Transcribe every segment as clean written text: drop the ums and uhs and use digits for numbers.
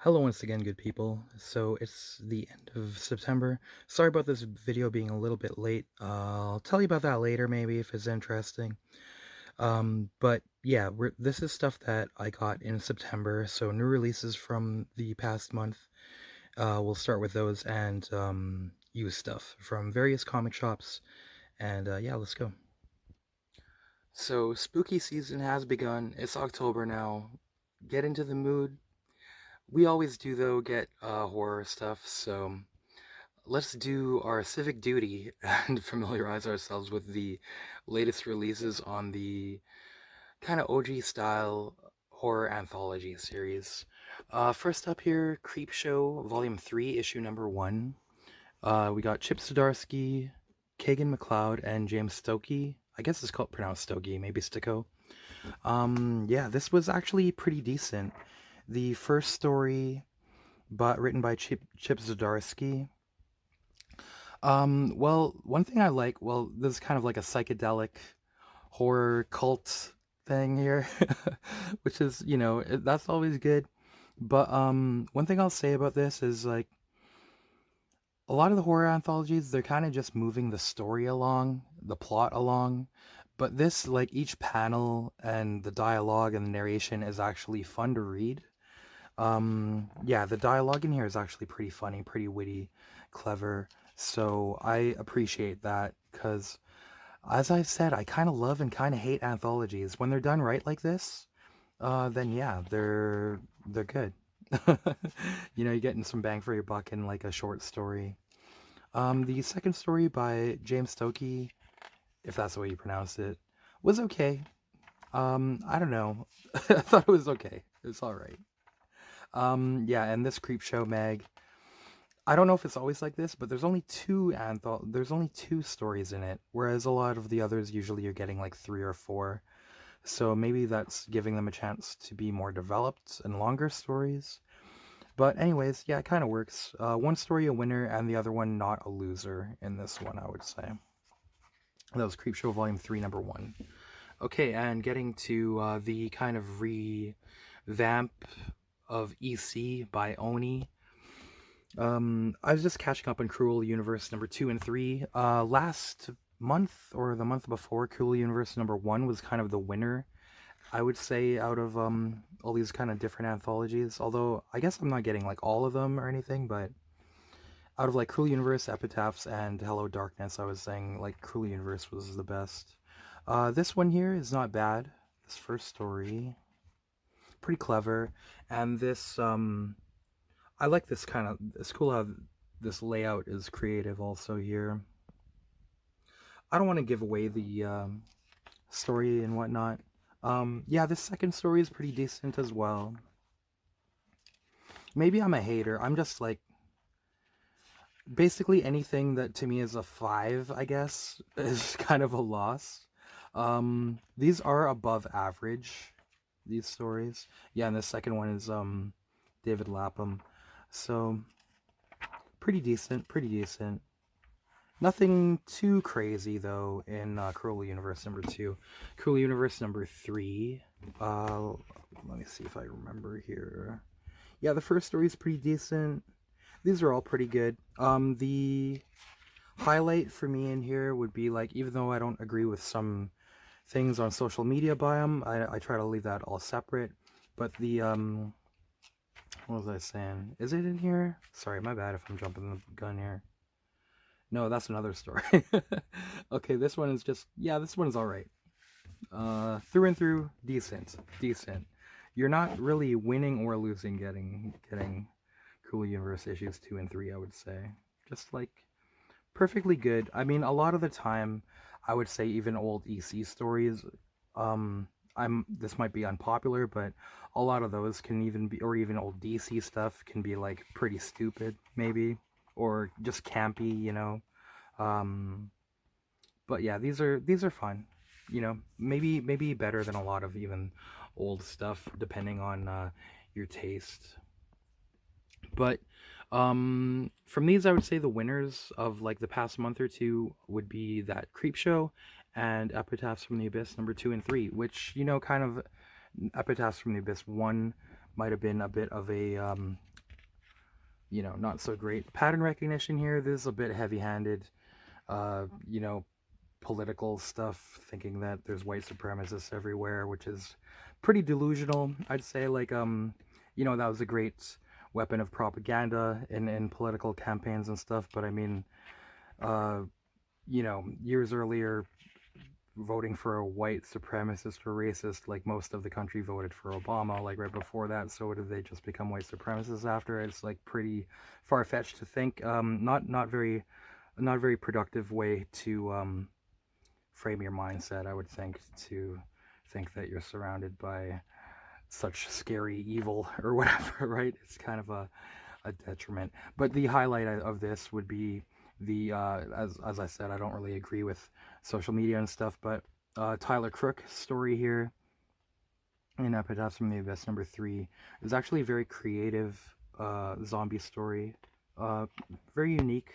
Hello once again, good people. So it's the end of September. Sorry about this video being a little bit late. I'll tell you about that later, maybe, if it's interesting. But yeah, this is stuff that I got in September, so new releases from the past month. We'll start with those and used stuff from various comic shops. And yeah, let's go. So spooky season has begun. It's October now. Get into the mood. We always do, though, get horror stuff, so let's do our civic duty and familiarize ourselves with the latest releases on the kind of OG style horror anthology series. First up here, Creepshow Vol.3, issue number 1. We got Chip Zdarsky, Kagan McLeod, and James Stokey. I guess it's called pronounced Stokey, maybe Sticko. Yeah, this was actually pretty decent. The first story, but written by Chip Zdarsky. Well, one thing I like, well, this is kind of like a psychedelic horror cult thing here, which is, that's always good. But one thing I'll say about this is like a lot of the horror anthologies, they're kind of just moving the story along, the plot along. But this, like each panel and the dialogue and the narration is actually fun to read. Yeah, the dialogue in here is actually pretty funny, pretty witty, clever. So I appreciate that because, as I've said, I kind of love and kind of hate anthologies. When they're done right like this, then yeah, they're good. You're getting some bang for your buck in like a short story. The second story by James Stokey, if that's the way you pronounce it, was okay. I don't know. I thought it was okay. It was all right. Yeah, and this Creepshow mag, I don't know if it's always like this, but there's only two stories in it, whereas a lot of the others usually you're getting like three or four. So maybe that's giving them a chance to be more developed and longer stories. But anyways, yeah, it kind of works. One story a winner and the other one not a loser in this one, I would say. That was Creepshow Vol.3, number 1. Okay, and getting to the kind of revamp of EC by Oni. I was just catching up on Cruel Universe number 2 and 3. Last month or the month before, Cruel Universe number 1 was kind of the winner, I would say, out of all these kind of different anthologies. Although I guess I'm not getting like all of them or anything, but out of like Cruel Universe, Epitaphs, and Hello Darkness, I was saying like Cruel Universe was the best. This one here is not bad. This first story, pretty clever, and this I like this kind of. It's cool how this layout is creative also here. I don't want to give away the story and whatnot. Yeah, this second story is pretty decent as well. Maybe I'm a hater. I'm just like basically anything that to me is a 5, I guess, is kind of a loss. These are above average. These stories, yeah, and the second one is David Lapham, so pretty decent, pretty decent. Nothing too crazy though in Cruel Universe number 2. Cruel Universe number 3. Let me see if I remember here. Yeah, the first story is pretty decent. These are all pretty good. The highlight for me in here would be like, even though I don't agree with some things on social media by them, I try to leave that all separate. But the what was I saying? Is it in here? Sorry, my bad if I'm jumping the gun here. No, that's another story. Okay, this one is just, yeah, this one is alright. Through and through, decent. Decent. You're not really winning or losing getting Cool Universe issues 2 and 3, I would say. Just like perfectly good. I mean, a lot of the time, I would say even old EC stories, this might be unpopular, but a lot of those can even be, or even old DC stuff can be like pretty stupid, maybe, or just campy. Um, but yeah, these are fun. Maybe better than a lot of even old stuff, depending on your taste. But from these, I would say the winners of like the past month or two would be that Creepshow and Epitaphs from the Abyss number 2 and 3, which kind of Epitaphs from the Abyss won might have been a bit of a not so great pattern recognition here. This is a bit heavy-handed. You know, political stuff, thinking that there's white supremacists everywhere, which is pretty delusional, I'd say. Like, that was a great weapon of propaganda in political campaigns and stuff. But I mean, uh, years earlier, voting for a white supremacist or racist, like most of the country voted for Obama, like right before that. So did they just become white supremacists after? It's like pretty far-fetched to think. Not very productive way to frame your mindset, I would think, to think that you're surrounded by such scary evil or whatever, right? It's kind of a detriment. But the highlight of this would be the as I said, I don't really agree with social media and stuff, but Tyler Crook's story here in Epitaphs from the Abyss #3 is actually a very creative zombie story, very unique.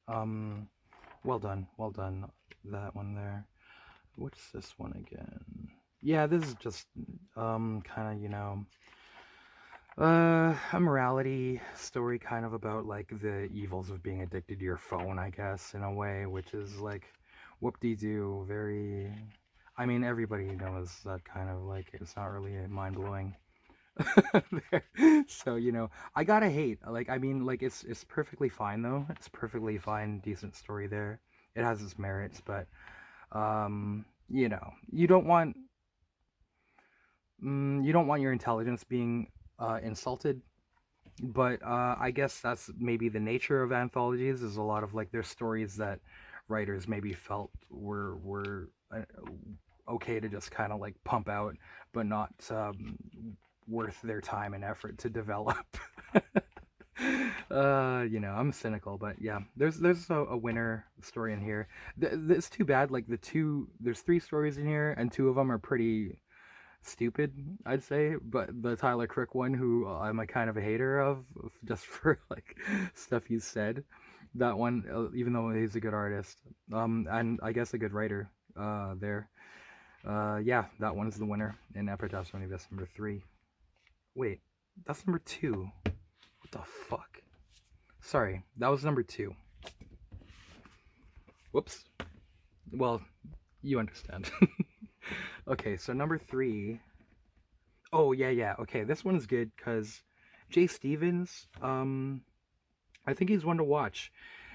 Well done, that one there. What's this one again? Yeah, this is just kind of a morality story, kind of about like the evils of being addicted to your phone, I guess, in a way, which is like whoop-de-doo, very. I mean, everybody knows that kind of like it's not really mind-blowing. So I gotta hate, like, I mean, like, it's perfectly fine though. It's perfectly fine, decent story there. It has its merits, but you don't want your intelligence being insulted. But I guess that's maybe the nature of anthologies. Is a lot of like there's stories that writers maybe felt were okay to just kind of like pump out, but not worth their time and effort to develop. I'm cynical, but yeah, there's a winner story in here. It's too bad. Like there's 3 stories in here, and 2 of them are pretty stupid, I'd say. But the Tyler Crook one, who I'm a kind of a hater of, just for like stuff he's said, that one, even though he's a good artist, and I guess a good writer, yeah, that one's the winner in Epitaphs from the Abyss #3. Wait, that's #2. What the fuck? Sorry, that was #2. Whoops. Well, you understand. Okay, so #3. Oh, yeah. Okay, this one's good because Jay Stevens, I think he's one to watch.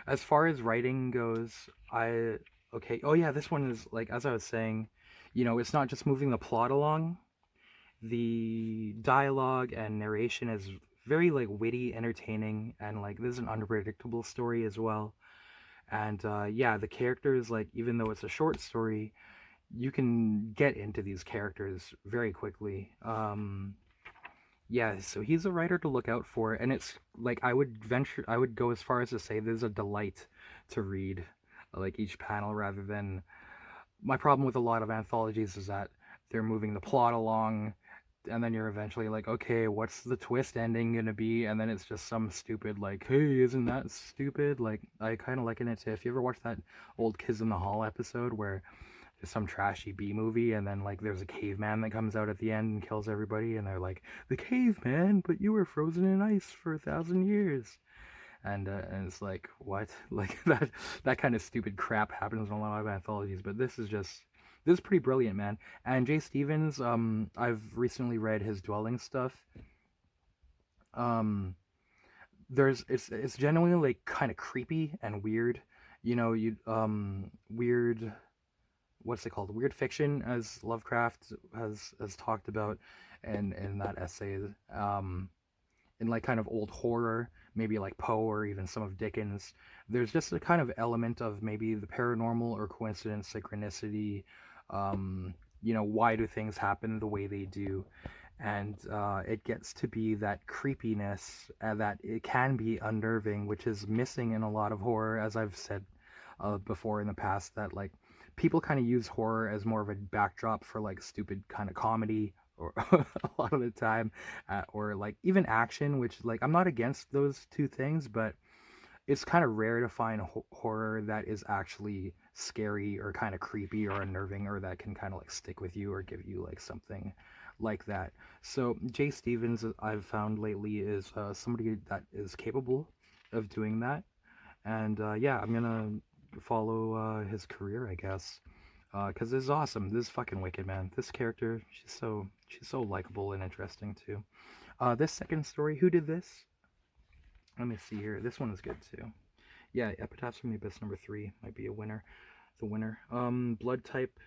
As far as writing goes, okay. Oh, yeah, this one is, like, as I was saying, it's not just moving the plot along. The dialogue and narration is very, like, witty, entertaining, and, like, this is an unpredictable story as well. And, yeah, the characters, like, even though it's a short story, you can get into these characters very quickly. Yeah, so he's a writer to look out for, and it's like I would go as far as to say there's a delight to read, like each panel, rather than my problem with a lot of anthologies is that they're moving the plot along, and then you're eventually like, okay, what's the twist ending gonna be? And then it's just some stupid like, hey, isn't that stupid? Like, I kind of liken it to, if you ever watched that old Kids in the Hall episode where some trashy B movie, and then like there's a caveman that comes out at the end and kills everybody, and they're like, the caveman, but you were frozen in ice for 1,000 years. And it's like, what? Like that kind of stupid crap happens in a lot of anthologies, but this is pretty brilliant, man. And Jay Stevens, I've recently read his Dwelling stuff. It's genuinely like kind of creepy and weird. Weird, what's it called? Weird fiction, as Lovecraft has talked about, and in that essay, in like kind of old horror, maybe like Poe or even some of Dickens. There's just a kind of element of maybe the paranormal or coincidence, synchronicity. Why do things happen the way they do? And it gets to be that creepiness that it can be unnerving, which is missing in a lot of horror, as I've said before in the past, that like people kind of use horror as more of a backdrop for like stupid kind of comedy, or a lot of the time, or like even action, which, like, I'm not against those 2 things, but it's kind of rare to find horror that is actually scary or kind of creepy or unnerving, or that can kind of like stick with you or give you like something like that. So Jay Stevens, I've found lately, is somebody that is capable of doing that, and yeah, I'm gonna follow his career, I guess, because this is awesome. This is fucking wicked, man. This character, she's so likable and interesting too. This second story, who did this? Let me see here. This one is good too. Yeah, Epitaphs from the Abyss #3 might be a winner. The winner. Blood Type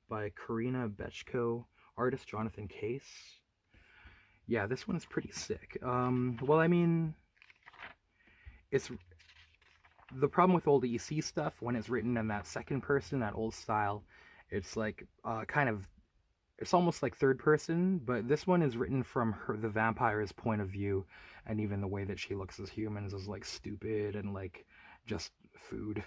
by Karina Bechko, artist Jonathan Case. Yeah, this one's pretty sick. Well, I mean, it's the problem with old EC stuff when it's written in that second person, that old style. It's like kind of, it's almost like third person, but this one is written from the vampire's point of view, and even the way that she looks as humans is like stupid and like just food.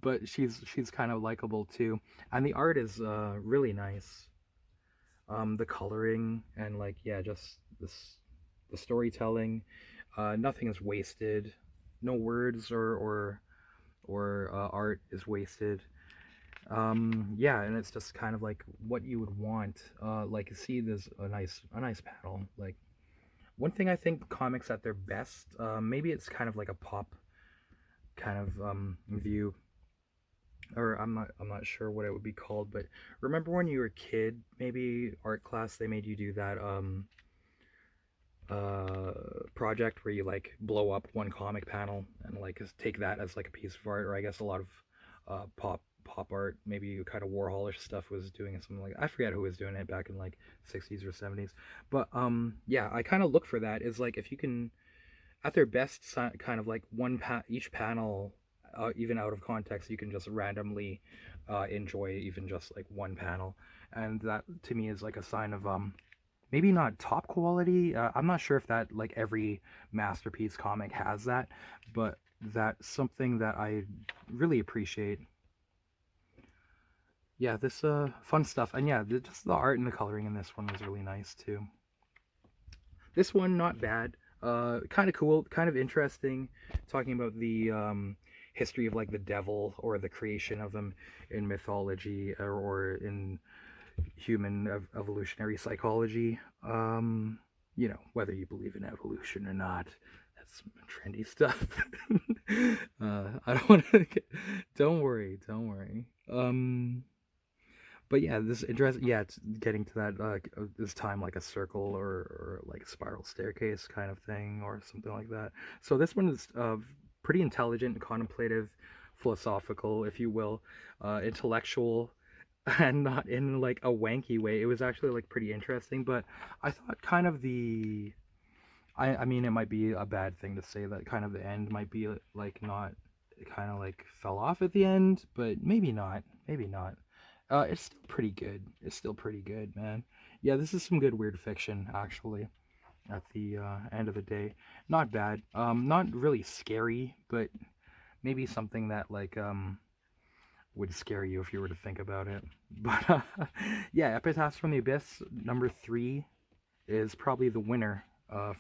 But she's kind of likable too, and the art is really nice. The coloring and like yeah, just the storytelling. Nothing is wasted. No words or art is wasted. Yeah, and it's just kind of like what you would want. Like see, there's a nice panel. Like one thing I think comics at their best, maybe it's kind of like a pop kind of view, or I'm not sure what it would be called, but remember when you were a kid, maybe art class, they made you do that project where you like blow up one comic panel and like take that as like a piece of art, or I guess a lot of pop art, maybe kind of Warholish stuff was doing something like, I forget who was doing it back in like 60s or 70s, but yeah, I kind of look for that, is like if you can at their best kind of like each panel, even out of context, you can just randomly enjoy even just like one panel, and that to me is like a sign of maybe not top quality. I'm not sure if that like every masterpiece comic has that, but that's something that I really appreciate. Yeah, this fun stuff, and yeah, just the art and the coloring in this one was really nice too. This one not bad. Kind of cool, kind of interesting, talking about the history of like the devil or the creation of them in mythology, or in human evolutionary psychology. Whether you believe in evolution or not, that's some trendy stuff. I don't want to. Don't worry, don't worry. But yeah, this interest. Yeah, it's getting to that. This time like a circle or like a spiral staircase kind of thing or something like that. So this one is pretty intelligent, contemplative, philosophical, if you will, intellectual, and not in like a wanky way. It was actually like pretty interesting, but I thought kind of I mean, it might be a bad thing to say that kind of the end might be like not, it kind of like fell off at the end, but maybe not, maybe not. It's still pretty good. It's still pretty good, man. Yeah, this is some good weird fiction actually. At the end of the day, not bad. Not really scary, but maybe something that like would scare you if you were to think about it. But yeah, Epitaphs from the Abyss #3 is probably the winner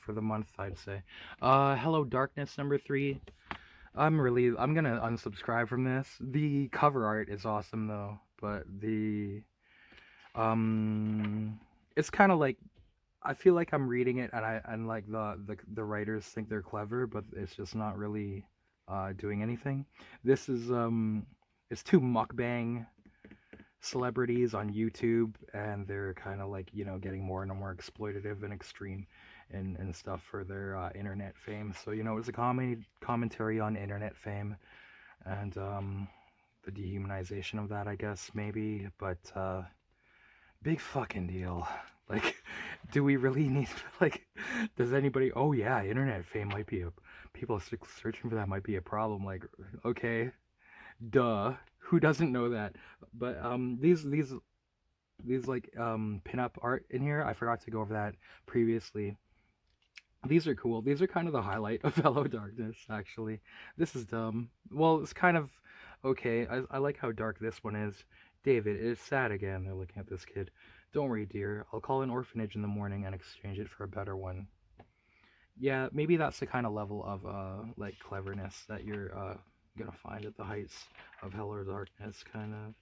for the month, I'd say. Hello Darkness #3. I'm gonna unsubscribe from this. The cover art is awesome though, but um, it's kind of like, I feel like I'm reading it and like the writers think they're clever, but it's just not really doing anything. This is it's two mukbang celebrities on YouTube, and they're kind of like, getting more and more exploitative and extreme and stuff for their internet fame. So, it's a commentary on internet fame and the dehumanization of that, I guess, maybe, but big fucking deal. Like, do we really need, like, does anybody, oh yeah, internet fame might be people searching for that might be a problem. Like, okay, duh, who doesn't know that? But these like pinup art in here, I forgot to go over that previously. These are cool. These are kind of the highlight of Hello Darkness, actually. This is dumb. Well, it's kind of okay. I like how dark this one is. David, it is sad again. They're looking at this kid. Don't worry, dear. I'll call an orphanage in the morning and exchange it for a better one. Yeah, maybe that's the kind of level of like cleverness that you're gonna find at the heights of Hello Darkness, kind of.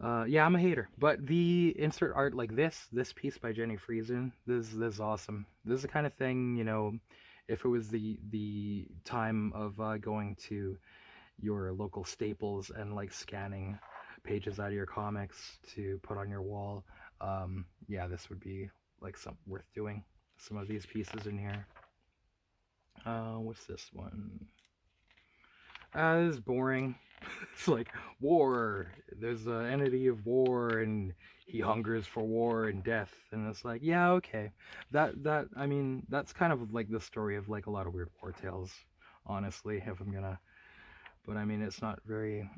Yeah, I'm a hater. But the insert art like this piece by Jenny Friesen, this is awesome. This is the kind of thing, you know, if it was the time of going to your local Staples and like scanning pages out of your comics to put on your wall, yeah, this would be like some worth doing. Some of these pieces in here. What's this one? This is boring. It's like war. There's an entity of war, and he hungers for war and death. And it's like, yeah, okay. That I mean, that's kind of like the story of like a lot of weird war tales, honestly. If I'm gonna, but I mean, it's not very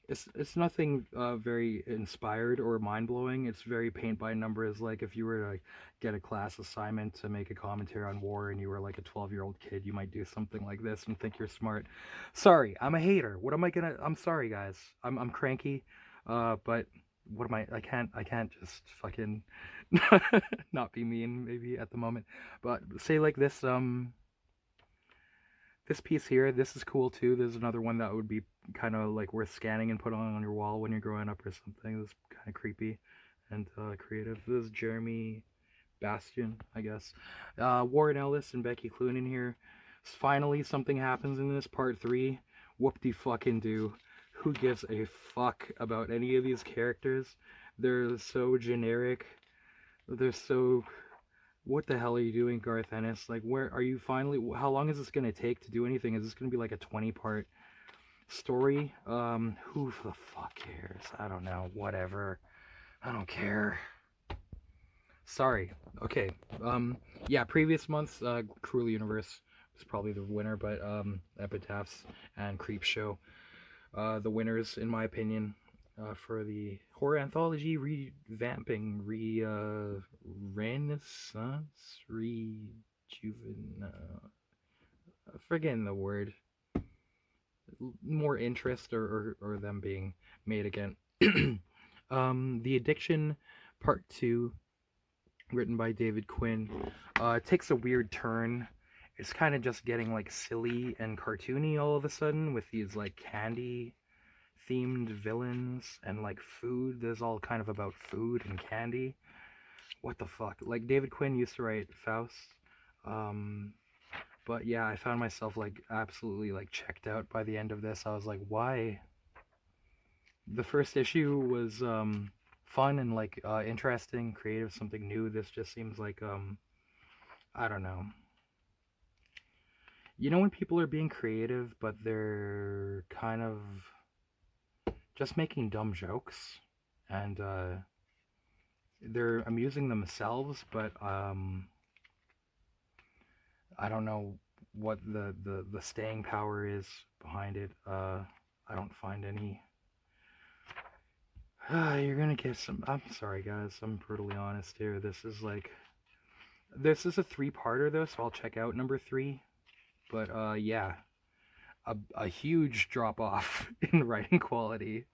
it's nothing very inspired or mind blowing. It's very paint by numbers. Like if you were to like, get a class assignment to make a commentary on war, and you were like a 12-year-old kid, you might do something like this and think you're smart. Sorry, I'm a hater. What am I gonna? I'm sorry, guys. I'm cranky, but what am I? I can't just fucking not be mean maybe at the moment. But say like this piece here, this is cool too. There's another one that would be kind of like worth scanning and put on your wall when you're growing up or something. This is kind of creepy and creative. This is Jeremy Bastion, I guess. Warren Ellis and Becky Clune in here. Finally, something happens in this part 3. Whoop-de-fucking-do. Who gives a fuck about any of these characters? They're so generic. They're so... What the hell are you doing, Garth Ennis? Like, where are you finally... How long is this going to take to do anything? Is this going to be like a 20-part story? Who the fuck cares? I don't know. Whatever. I don't care. Sorry. Okay. Yeah, previous month's Cruel Universe was probably the winner, but Epitaphs and Creepshow, the winners, in my opinion, for the horror anthology revamping, renaissance, forgetting the word, more interest or them being made again. The Addiction Part 2, written by David Quinn, takes a weird turn. It's kind of just getting like silly and cartoony all of a sudden with these like candy themed villains and like food. There's all kind of about food and candy. What the fuck? Like David Quinn used to write Faust. But yeah, I found myself like absolutely like checked out by the end of this. I was like, why? The first issue was fun and like interesting, creative, something new. This just seems like I don't know. You know when people are being creative but they're kind of just making dumb jokes and they're amusing themselves, but I don't know what the staying power is behind it. I don't find any. You're gonna get some. I'm sorry, guys. I'm brutally honest here. This is a 3-parter though, so I'll check out number 3. But yeah, a huge drop off in writing quality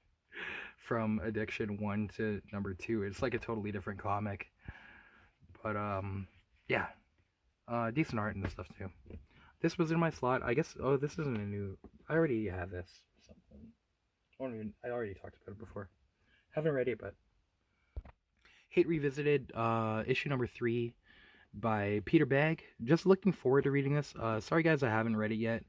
from Addiction 1 to number 2. It's like a totally different comic. But yeah, decent art and this stuff too. This was in my slot. I guess. Oh, this isn't a new. I already have this. Something. I already talked about it before. Haven't read it, but Hate Revisited, issue number 3 by Peter Bagg. Just looking forward to reading this. Sorry guys, I haven't read it yet.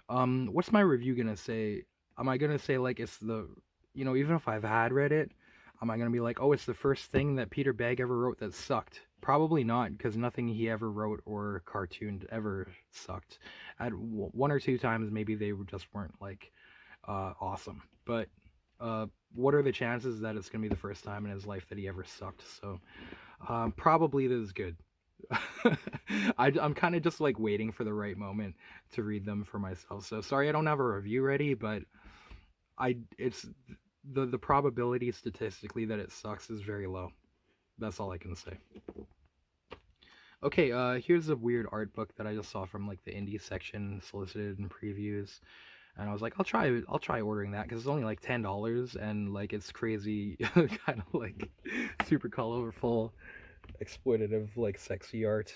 What's my review gonna say? Am I gonna say like it's the, you know, even if I've had read it, am I gonna be like, oh, it's the first thing that Peter Bagg ever wrote that sucked? Probably not, because nothing he ever wrote or cartooned ever sucked. At 1 or 2 times, maybe they just weren't like awesome. But what are the chances that it's gonna be the first time in his life that he ever sucked? So probably this is good. I'm kind of just like waiting for the right moment to read them for myself. So sorry I don't have a review ready, but it's the probability statistically that it sucks is very low. That's all I can say. Okay, here's a weird art book that I just saw from like the indie section, solicited in previews. And I was like, I'll try ordering that because it's only like $10 and like it's crazy, kind of like super colorful, exploitative, like sexy art.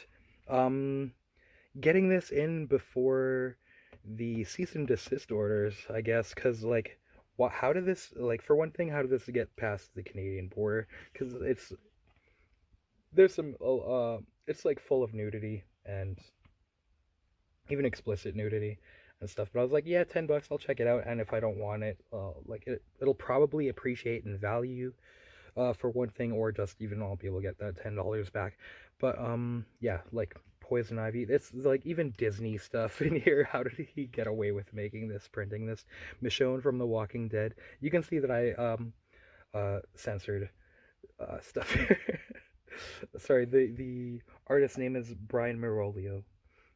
Getting this in before the cease and desist orders, I guess, because like, how did this, like, for one thing, how did this get past the Canadian border? Because there's some, it's like full of nudity and even explicit nudity and stuff. But I was like, yeah, $10, I'll check it out. And if I don't want it, like it'll probably appreciate in value, for one thing, or just even I'll be able to get that $10 back. But yeah, like Poison Ivy, it's like even Disney stuff in here. How did he get away with making this, printing this? Michonne from The Walking Dead. You can see that I censored stuff here. Sorry, the artist's name is Brian Miroglio.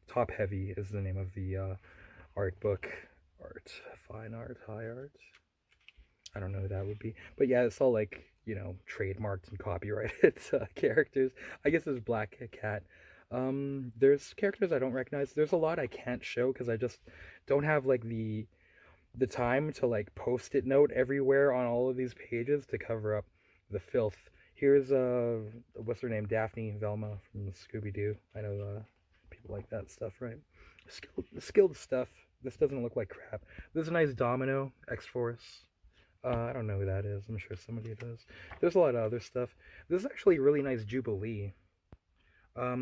Top Heavy is the name of the art book. Art, fine art, high art. I don't know who that would be, but yeah, it's all like, you know, trademarked and copyrighted characters. I guess it's Black Cat. There's characters I don't recognize. There's a lot I can't show because I just don't have like the time to like post-it note everywhere on all of these pages to cover up the filth. Here's what's her name, Daphne Velma from Scooby Doo. I know people like that stuff, right? Skilled stuff. This doesn't look like crap. This is a nice Domino X-Force. I don't know who that is. I'm sure somebody does. There's a lot of other stuff. This is actually a really nice Jubilee.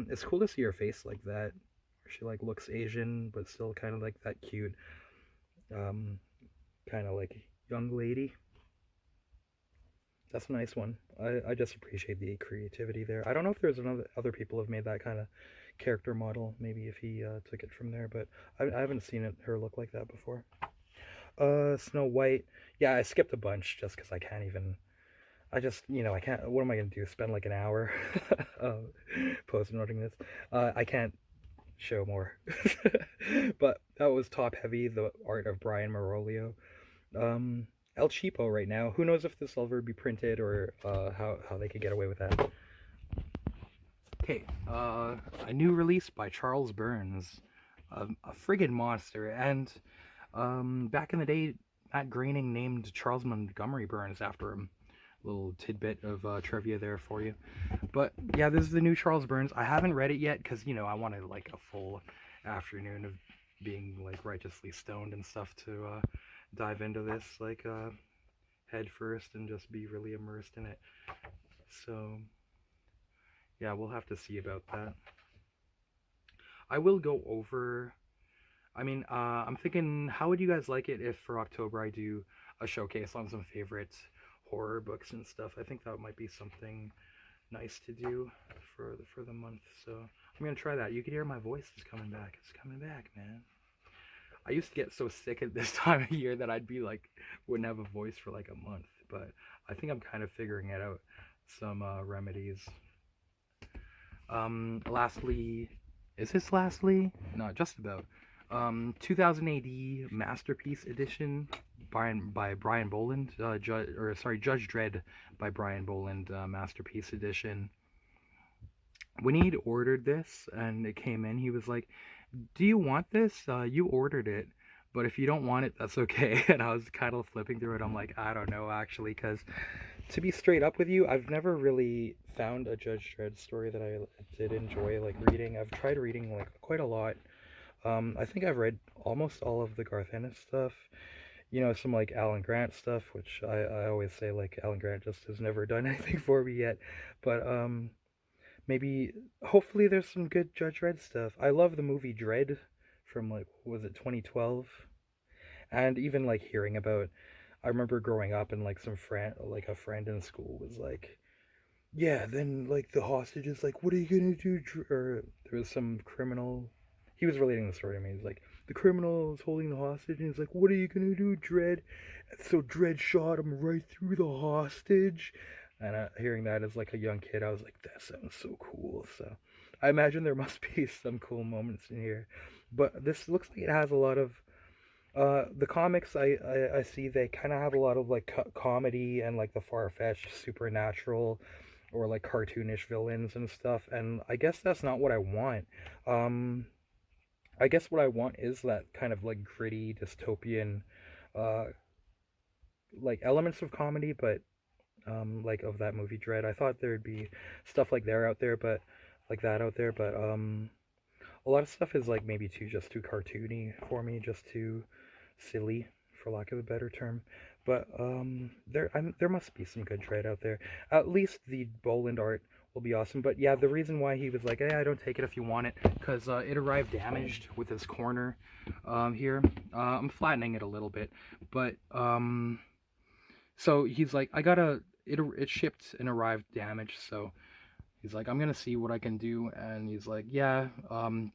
It's cool to see her face like that. She like looks Asian, but still kind of like that cute, kind of like young lady. That's a nice one. I just appreciate the creativity there. I don't know if there's other people have made that kind of character model. Maybe if he took it from there, but I haven't seen her look like that before. Snow White. Yeah, I skipped a bunch just because I can't even. I just, you know, I can't. What am I gonna do? Spend like an hour post-noting this? I can't show more. But that was Top Heavy, the art of Brian Miroglio. El Cheapo right now. Who knows if this will ever be printed or how they could get away with that. Okay, a new release by Charles Burns, a friggin' monster, and back in the day, Matt Groening named Charles Montgomery Burns after him. Little tidbit of trivia there for you. But yeah, this is the new Charles Burns. I haven't read it yet because, you know, I wanted like a full afternoon of being like righteously stoned and stuff to dive into this like head first and just be really immersed in it. So yeah, we'll have to see about that. I will go over. I mean, I'm thinking, how would you guys like it if for October I do a showcase on some favorite horror books and stuff? I think that might be something nice to do for the month. So I'm gonna try that. You can hear my voice is coming back. It's coming back, man. I used to get so sick at this time of year that I'd be like, wouldn't have a voice for like a month. But I think I'm kind of figuring it out. Some remedies. Lastly, is this lastly? No, just about. 2000 AD Masterpiece Edition by Brian Bolland. Judge Dredd by Brian Bolland, Masterpiece Edition. When he'd ordered this and it came in, he was like, "Do you want this? You ordered it, but if you don't want it, that's okay." And I was kind of flipping through it. I'm like, I don't know actually, because to be straight up with you, I've never really found a Judge Dredd story that I did enjoy like reading. I've tried reading like quite a lot. I think I've read almost all of the Garth Ennis stuff. You know, some like Alan Grant stuff, which I always say like Alan Grant just has never done anything for me yet. But maybe, hopefully there's some good Judge Dredd stuff. I love the movie Dredd from like, was it 2012? And even like hearing about, I remember growing up and like like a friend in school was like, yeah, then like the hostage is like, what are you gonna do? Or there was some criminal. He was relating the story to me. He's like, the criminal is holding the hostage, and he's like, what are you gonna do, Dredd? So Dredd shot him right through the hostage. And hearing that as like a young kid, I was like, that sounds so cool. So I imagine there must be some cool moments in here. But this looks like it has a lot of the comics. I see they kind of have a lot of like comedy and like the far-fetched supernatural or like cartoonish villains and stuff. And I guess that's not what I want. I guess what I want is that kind of like gritty dystopian uh like elements of comedy, but like of that movie Dredd. I thought there'd be stuff like that out there, but a lot of stuff is like maybe too cartoony for me, just too silly, for lack of a better term. But there must be some good Dredd out there. At least the Bolland art will be awesome. But yeah, the reason why he was like, "Hey, I don't take it if you want it," because it arrived damaged with his corner here. I'm flattening it a little bit, but so he's like, "I gotta." It shipped and arrived damaged, so he's like, "I'm gonna see what I can do," and he's like, "Yeah,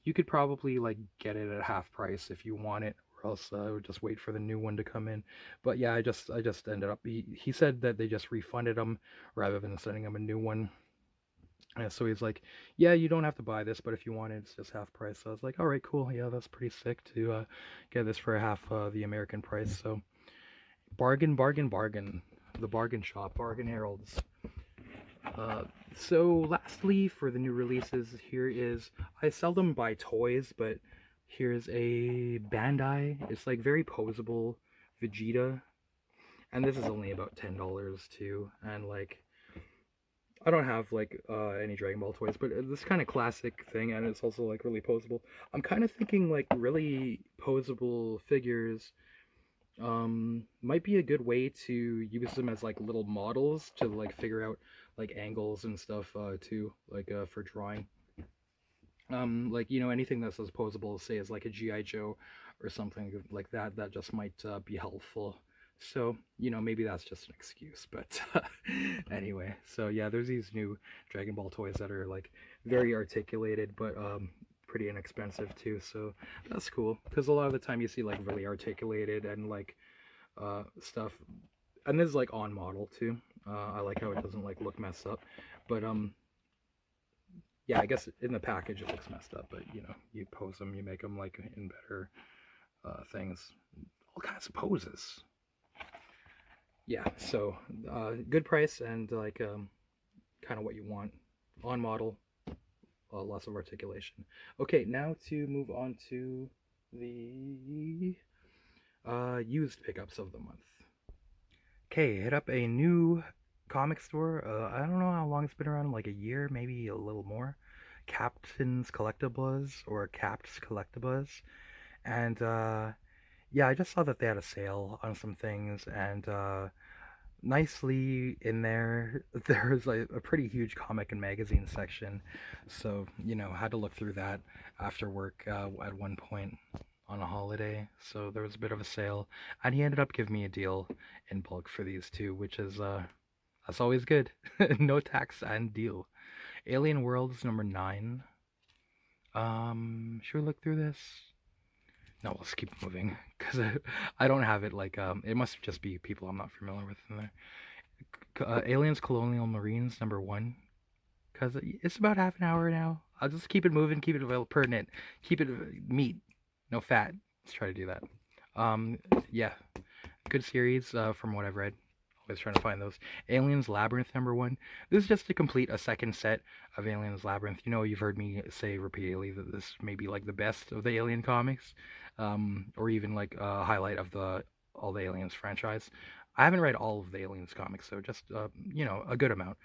you could probably like get it at half price if you want it, or else I would just wait for the new one to come in." But yeah, I just ended up. He said that they just refunded him rather than sending him a new one. And so he's like, "Yeah, you don't have to buy this, but if you want it, it's just half price." So I was like, "All right, cool. Yeah, that's pretty sick to get this for half the American price." So bargain, bargain, bargain. The bargain shop, Bargain Heralds. Uh, so lastly, for the new releases, here is, I seldom buy toys, but here's a Bandai. It's like very poseable Vegeta, and this is only about $10 too. And like, I don't have like any Dragon Ball toys, but this kind of classic thing, and it's also like really poseable. I'm kind of thinking like really poseable figures might be a good way to use them as like little models to like figure out like angles and stuff too, like for drawing. Like, you know, anything that's as posable, say, as like a GI Joe or something like that, that just might be helpful. So, you know, maybe that's just an excuse, but anyway. So yeah, there's these new Dragon Ball toys that are like very articulated, but pretty inexpensive too. So that's cool, because a lot of the time you see like really articulated and like stuff, and this is like on model too. I like how it doesn't like look messed up, but yeah, I guess in the package it looks messed up, but you know, you pose them, you make them like in better things, all kinds of poses. Yeah, so good price and like kind of what you want, on model, lots of articulation. Okay, now to move on to the used pickups of the month. Okay, hit up a new comic store. I don't know how long it's been around, like a year, maybe a little more. Captain's COLLECTIBUZZ, or Capt's COLLECTIBUZZ. And yeah, I just saw that they had a sale on some things, and nicely in there, there's like a pretty huge comic and magazine section. So, you know, had to look through that after work at one point on a holiday. So there was a bit of a sale, and he ended up giving me a deal in bulk for these two, which is that's always good. No tax and deal. Alien Worlds number 9. Should we look through this? No, let's keep moving, because I don't have it like it must just be people I'm not familiar with in there. Aliens Colonial Marines number 1, because it's about half an hour now. I'll just keep it moving, keep it well pertinent, keep it meat, no fat. Let's try to do that. Yeah, good series from what I've read. Always trying to find those. Aliens Labyrinth number 1. This is just to complete a second set of Aliens Labyrinth. You know, you've heard me say repeatedly that this may be like the best of the Alien comics, or even like a highlight of the all the Aliens franchise. I haven't read all of the Aliens comics, so just you know, a good amount.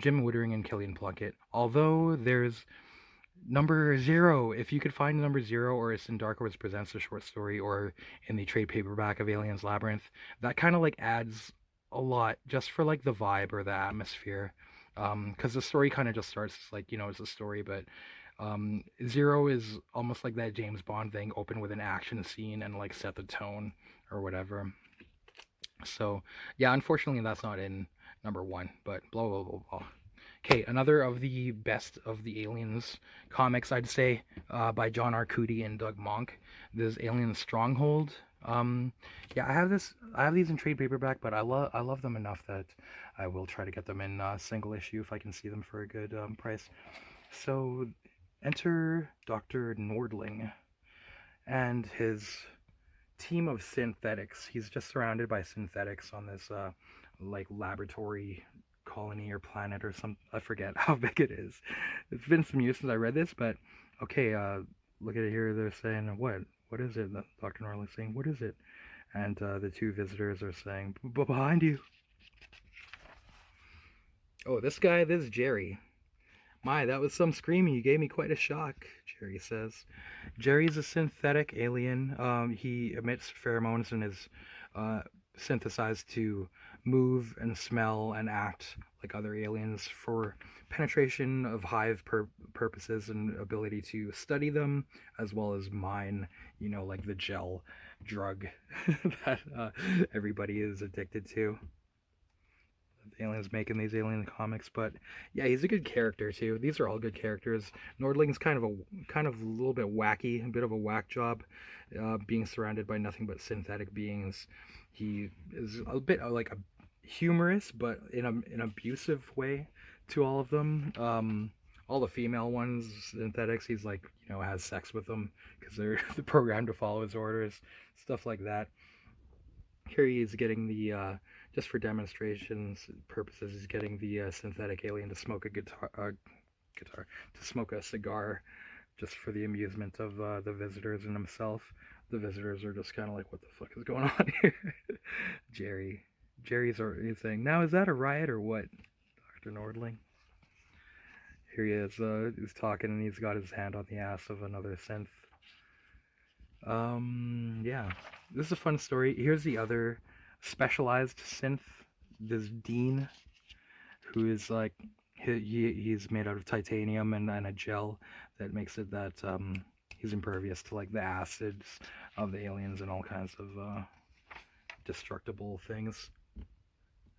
Jim Woodring and Killian Plunkett. Although there's number 0, if you could find number 0, or it's in Dark Horse Presents a short story, or in the trade paperback of Aliens Labyrinth, that kind of like adds a lot just for like the vibe or the atmosphere. Because the story kind of just starts like, you know, it's a story, but 0 is almost like that James Bond thing, open with an action scene and like set the tone or whatever. So yeah, unfortunately that's not in number 1, but blah blah blah blah. Okay, another of the best of the Aliens comics, I'd say, by John Arcudi and Doug Mahnke. This Alien Stronghold. Yeah, I have these in trade paperback, but I love them enough that I will try to get them in single issue if I can see them for a good price. So, enter Dr. Nordling and his team of synthetics. He's just surrounded by synthetics on this like laboratory colony or planet or some, I forget how big it is. It's been some years since I read this, but okay, look at it here. They're saying, what is it? Dr. Norley's saying, what is it? And the two visitors are saying, behind you. Oh, this is Jerry. My, that was some screaming. You gave me quite a shock, Jerry says. Jerry's a synthetic alien. He emits pheromones in his synthesized to move and smell and act like other aliens for penetration of hive purposes and ability to study them, as well as mine, like the gel drug that everybody is addicted to. The aliens making these alien comics, but yeah, he's a good character too. These are all good characters. Nordling's kind of a little bit wacky, a bit of a whack job, being surrounded by nothing but synthetic beings. He is a bit like a humorous, but in an abusive way to all of them. All the female ones, synthetics, he's like, has sex with them because they're the programmed to follow his orders, stuff like that. Here he is getting the just for demonstrations purposes, he's getting the synthetic alien to smoke a to smoke a cigar, just for the amusement of the visitors and himself. The visitors are just kind of like, what the fuck is going on here? Jerry's saying, now is that a riot or what, Dr. Nordling? Here he is, he's talking, and he's got his hand on the ass of another synth. Yeah, this is a fun story. Here's the other specialized synth, this Dean, who is like, he's made out of titanium and a gel that makes it that he's impervious to like the acids of the aliens and all kinds of destructible things,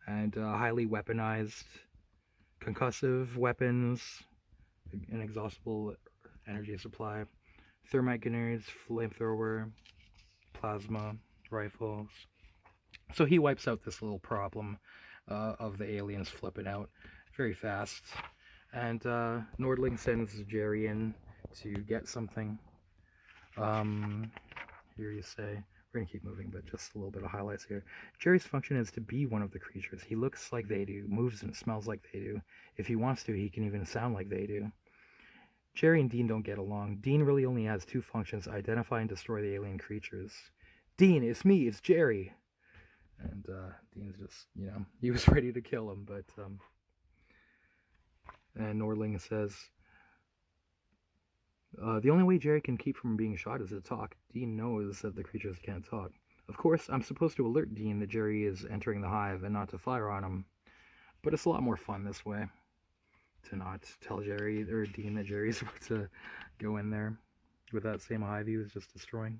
and highly weaponized concussive weapons, inexhaustible energy supply, thermite grenades, flamethrower, plasma rifles. So he wipes out this little problem of the aliens flipping out very fast. And Nordling sends Jerry in to get something. Here you say, we're going to keep moving, but just a little bit of highlights here. Jerry's function is to be one of the creatures. He looks like they do, moves and smells like they do. If he wants to, he can even sound like they do. Jerry and Dean don't get along. Dean really only has two functions: identify and destroy the alien creatures. Dean, it's me, it's Jerry. And Dean's just, he was ready to kill him, but and Nordling says, the only way Jerry can keep from being shot is to talk. Dean knows that the creatures can't talk. Of course, I'm supposed to alert Dean that Jerry is entering the hive and not to fire on him, but it's a lot more fun this way, to not tell Jerry or Dean that Jerry's about to go in there with that same hive he was just destroying.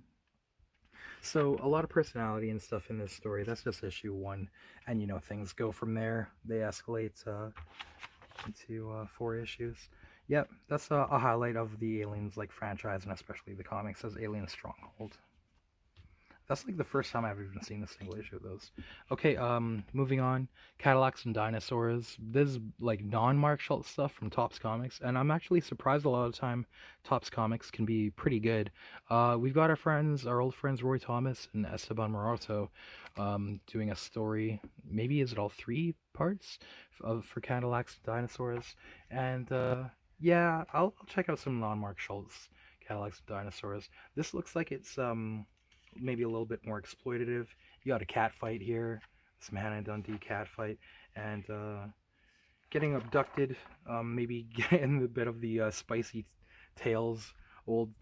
So a lot of personality and stuff in this story. That's just issue 1, and things go from there. They escalate into 4 issues. Yep, that's a highlight of the Aliens franchise, and especially the comics, as Alien Stronghold. That's the first time I've even seen a single issue of those. Okay, moving on. Cadillacs and Dinosaurs. This is non-Mark Schultz stuff from Topps Comics, and I'm actually surprised a lot of the time Topps Comics can be pretty good. We've got our old friends Roy Thomas and Esteban Maroto doing a story. Maybe is it all 3 parts for Cadillacs and Dinosaurs? And yeah, I'll check out some non-Mark Schultz Cadillacs and Dinosaurs. This looks like it's maybe a little bit more exploitative. You got a cat fight here, some Hannah Dundee cat fight, and getting abducted, maybe getting a bit of the Spicy Tales old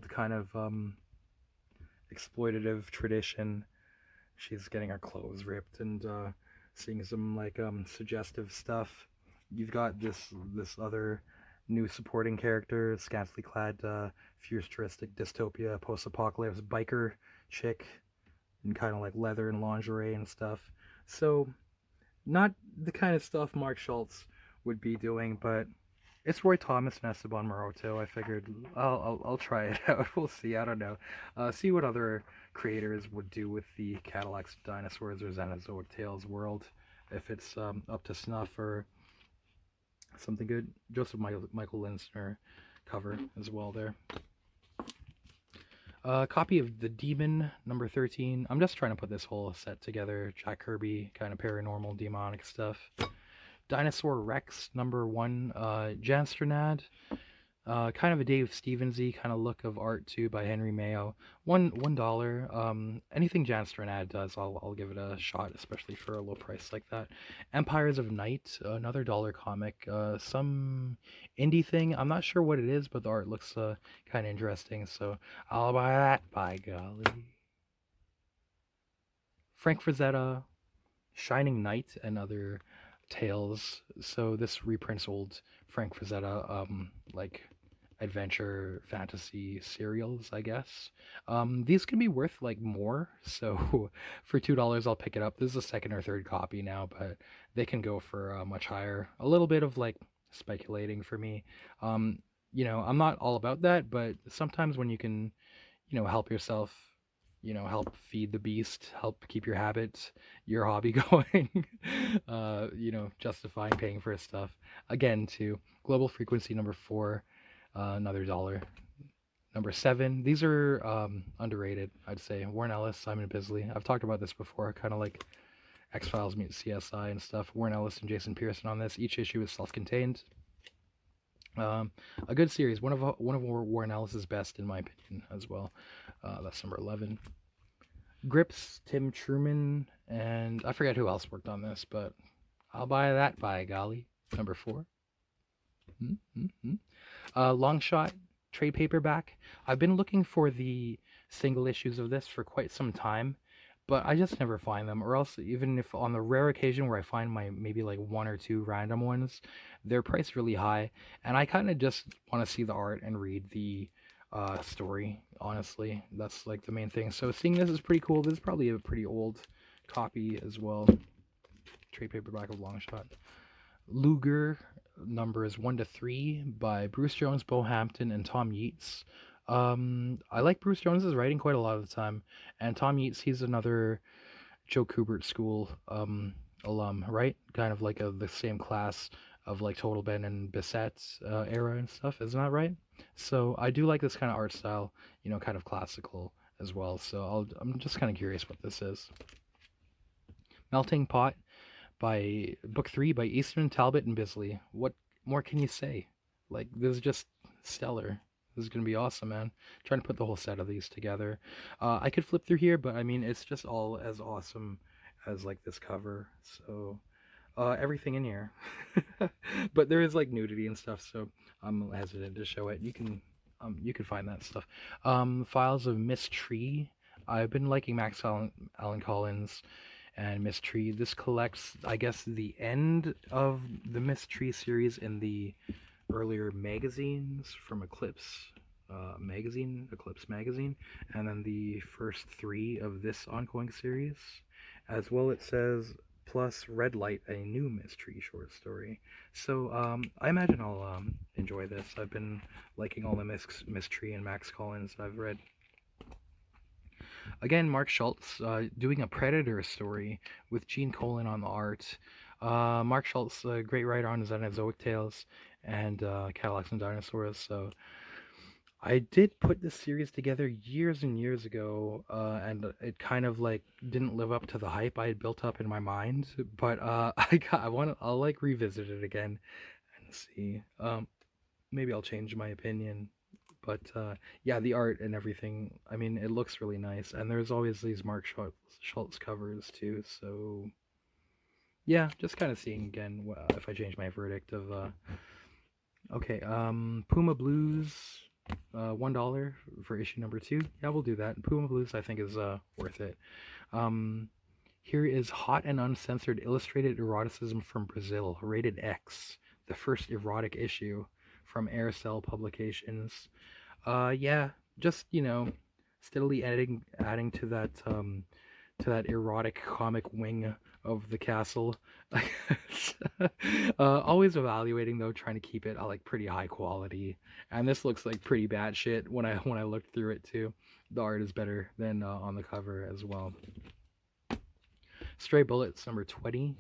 kind of exploitative tradition. She's getting her clothes ripped and seeing some suggestive stuff. You've got this other new supporting character, scantily clad, futuristic dystopia, post-apocalypse biker chick in kind of leather and lingerie and stuff. So not the kind of stuff Mark Schultz would be doing, but it's Roy Thomas and Esteban Maroto. I figured I'll try it out. We'll see. I don't know. See what other creators would do with the Cadillacs, Dinosaurs, or Xenozoic Tales world, if it's up to snuff or something good. Joseph Michael Linsner cover as well there. Copy of The Demon, number 13. I'm just trying to put this whole set together. Jack Kirby, kind of paranormal, demonic stuff. Dinosaur Rex, number 1. Jan Strnad, kind of a Dave Stevensy kind of look of art too, by Henry Mayo. $1. Anything Jan Strnad does, I'll give it a shot, especially for a low price like that. Empires of Night, another $1 comic. Some indie thing. I'm not sure what it is, but the art looks kind of interesting, so I'll buy that, by golly. Frank Frazetta, Shining Knight, and other tales. So this reprints old Frank Frazetta, like adventure fantasy serials, I guess. These can be worth like more. So for $2, I'll pick it up. This is a second or third copy now, but they can go for much higher. A little bit of like speculating for me. Um, I'm not all about that, but sometimes when you can, help yourself, help feed the beast, help keep your habits, your hobby going, justifying paying for stuff. Again, to global frequency number 4, another dollar. Number 7, these are underrated, I'd say. Warren Ellis, Simon Bisley. I've talked about this before, kind of like X-Files meets CSI and stuff. Warren Ellis and Jason Pearson on this. Each issue is self-contained. A good series. One of Warren Ellis's best, in my opinion, as well. That's number 11. Grips, Tim Truman, and I forget who else worked on this, but I'll buy that by golly. Number 4. Long Shot, trade paperback. I've been looking for the single issues of this for quite some time, but I just never find them. Or else, even if on the rare occasion where I find my maybe like 1 or 2 random ones, they're priced really high, and I kind of just want to see the art and read the story. Honestly, that's like the main thing. So seeing this is pretty cool. This is probably a pretty old copy as well. Trade paperback of Long Shot. Luger, numbers 1 to 3 by Bruce Jones, Bo Hampton, and Tom Yeats. I like Bruce Jones's writing quite a lot of the time, and Tom Yeats, he's another Joe Kubert school alum, right? Kind of like the same class of like Total Ben and Bissette's era and stuff, isn't that right? So I do like this kind of art style, kind of classical as well. So I'm just kind of curious what this is. Melting Pot by book 3 by Eastman, Talbot, and Bisley. What more can you say? Like, this is just stellar. This is gonna be awesome, man. Trying to put the whole set of these together. I could flip through here, but I mean, it's just all as awesome as like this cover. So everything in here. But there is like nudity and stuff, so I'm hesitant to show it. You can find that stuff. Files of Miss Tree. I've been liking Max Allen Collins and Miss Tree. This collects, I guess, the end of the Miss Tree series in the earlier magazines from Eclipse magazine, and then the first 3 of this ongoing series. As well, it says, plus Red Light, a new Miss Tree short story. So I imagine I'll enjoy this. I've been liking all the Miss Tree and Max Collins I've read. Again, Mark Schultz doing a Predator story with Gene Colan on the art. Mark Schultz, a great writer on Xenozoic Tales and Cadillacs and Dinosaurs. So I did put this series together years and years ago, and it kind of like didn't live up to the hype I had built up in my mind. But I'll like revisit it again and see. Maybe I'll change my opinion. But yeah, the art and everything, I mean, it looks really nice. And there's always these Mark Schultz covers too. So yeah, just kind of seeing again if I change my verdict of okay, Puma Blues, $1 for issue number 2. Yeah, we'll do that. Puma Blues, I think, is worth it. Here is Hot and Uncensored Illustrated Eroticism from Brazil, rated X, the first erotic issue from Aircell Publications. Yeah, just steadily adding to that erotic comic wing of the castle. Always evaluating though, trying to keep it like pretty high quality. And this looks like pretty bad shit when I looked through it too. The art is better than on the cover as well. Stray Bullets number 20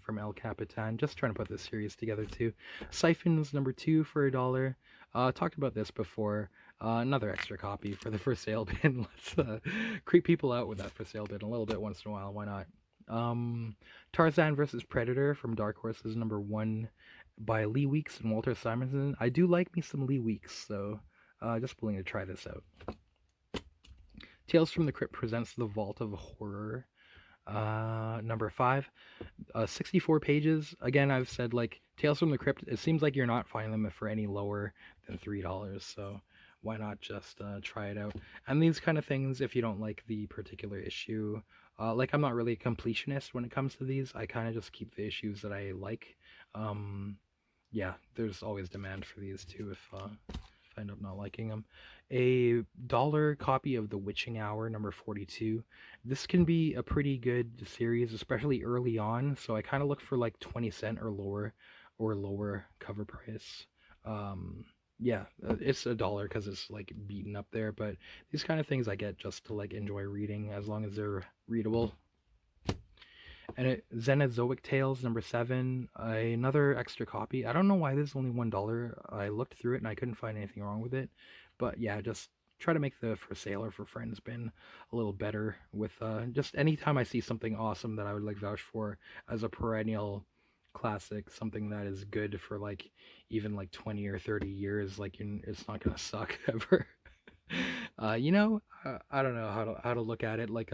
from El Capitan. Just trying to put this series together too. Siphons number 2 for $1. Talked about this before. Another extra copy for the for sale bin. Let's creep people out with that for sale bin a little bit once in a while. Why not? Tarzan vs. Predator from Dark Horses number 1 by Lee Weeks and Walter Simonson. I do like me some Lee Weeks, so just willing to try this out. Tales from the Crypt presents The Vault of Horror. Number 5, 64 pages. Again, I've said like Tales from the Crypt, it seems like you're not finding them for any lower than $3, so why not just try it out? And these kind of things, if you don't like the particular issue, like I'm not really a completionist when it comes to these. I kind of just keep the issues that I like. Um, yeah, there's always demand for these too if I end up not liking them. A dollar copy of The Witching Hour number 42. This can be a pretty good series, especially early on. So I kind of look for like 20 cent or lower cover price. Um, yeah, it's a dollar because it's like beaten up there. But these kind of things I get just to like enjoy reading as long as they're readable. And Xenozoic Tales number 7, another extra copy. I don't know why this is only $1. I looked through it and I couldn't find anything wrong with it. But yeah, just try to make the for sale or for friends bin a little better with just anytime I see something awesome that I would like vouch for as a perennial classic, something that is good for like even like 20 or 30 years, like it's not gonna suck ever. I don't know how to look at it. Like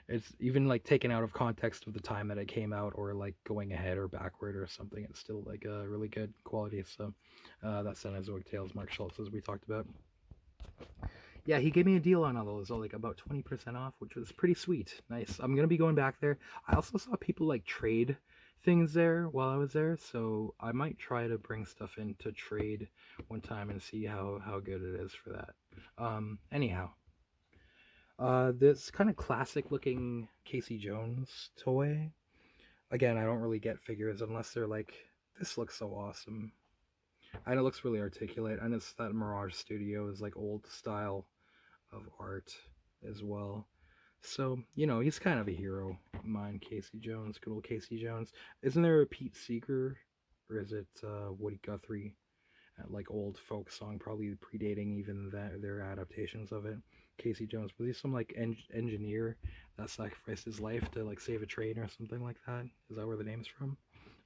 it's even like taken out of context of the time that it came out, or like going ahead or backward or something. It's still like a really good quality. So that's Cenozoic Tales, Mark Schultz, as we talked about. Yeah, he gave me a deal on all those, like about 20% off, which was pretty sweet. Nice. I'm gonna be going back there. I also saw people like trade things there while I was there, so I might try to bring stuff in to trade one time and see how good it is for that. Anyhow, this kind of classic looking Casey Jones toy. Again, I don't really get figures unless they're like, this looks so awesome. And it looks really articulate, and it's that Mirage Studios like old style of art as well. So, he's kind of a hero of mine, Casey Jones, good old Casey Jones. Isn't there a Pete Seeger, or is it Woody Guthrie? Like old folk song, probably predating even their adaptations of it. Casey Jones, was he some like engineer that sacrificed his life to like save a train or something like that? Is that where the name's from?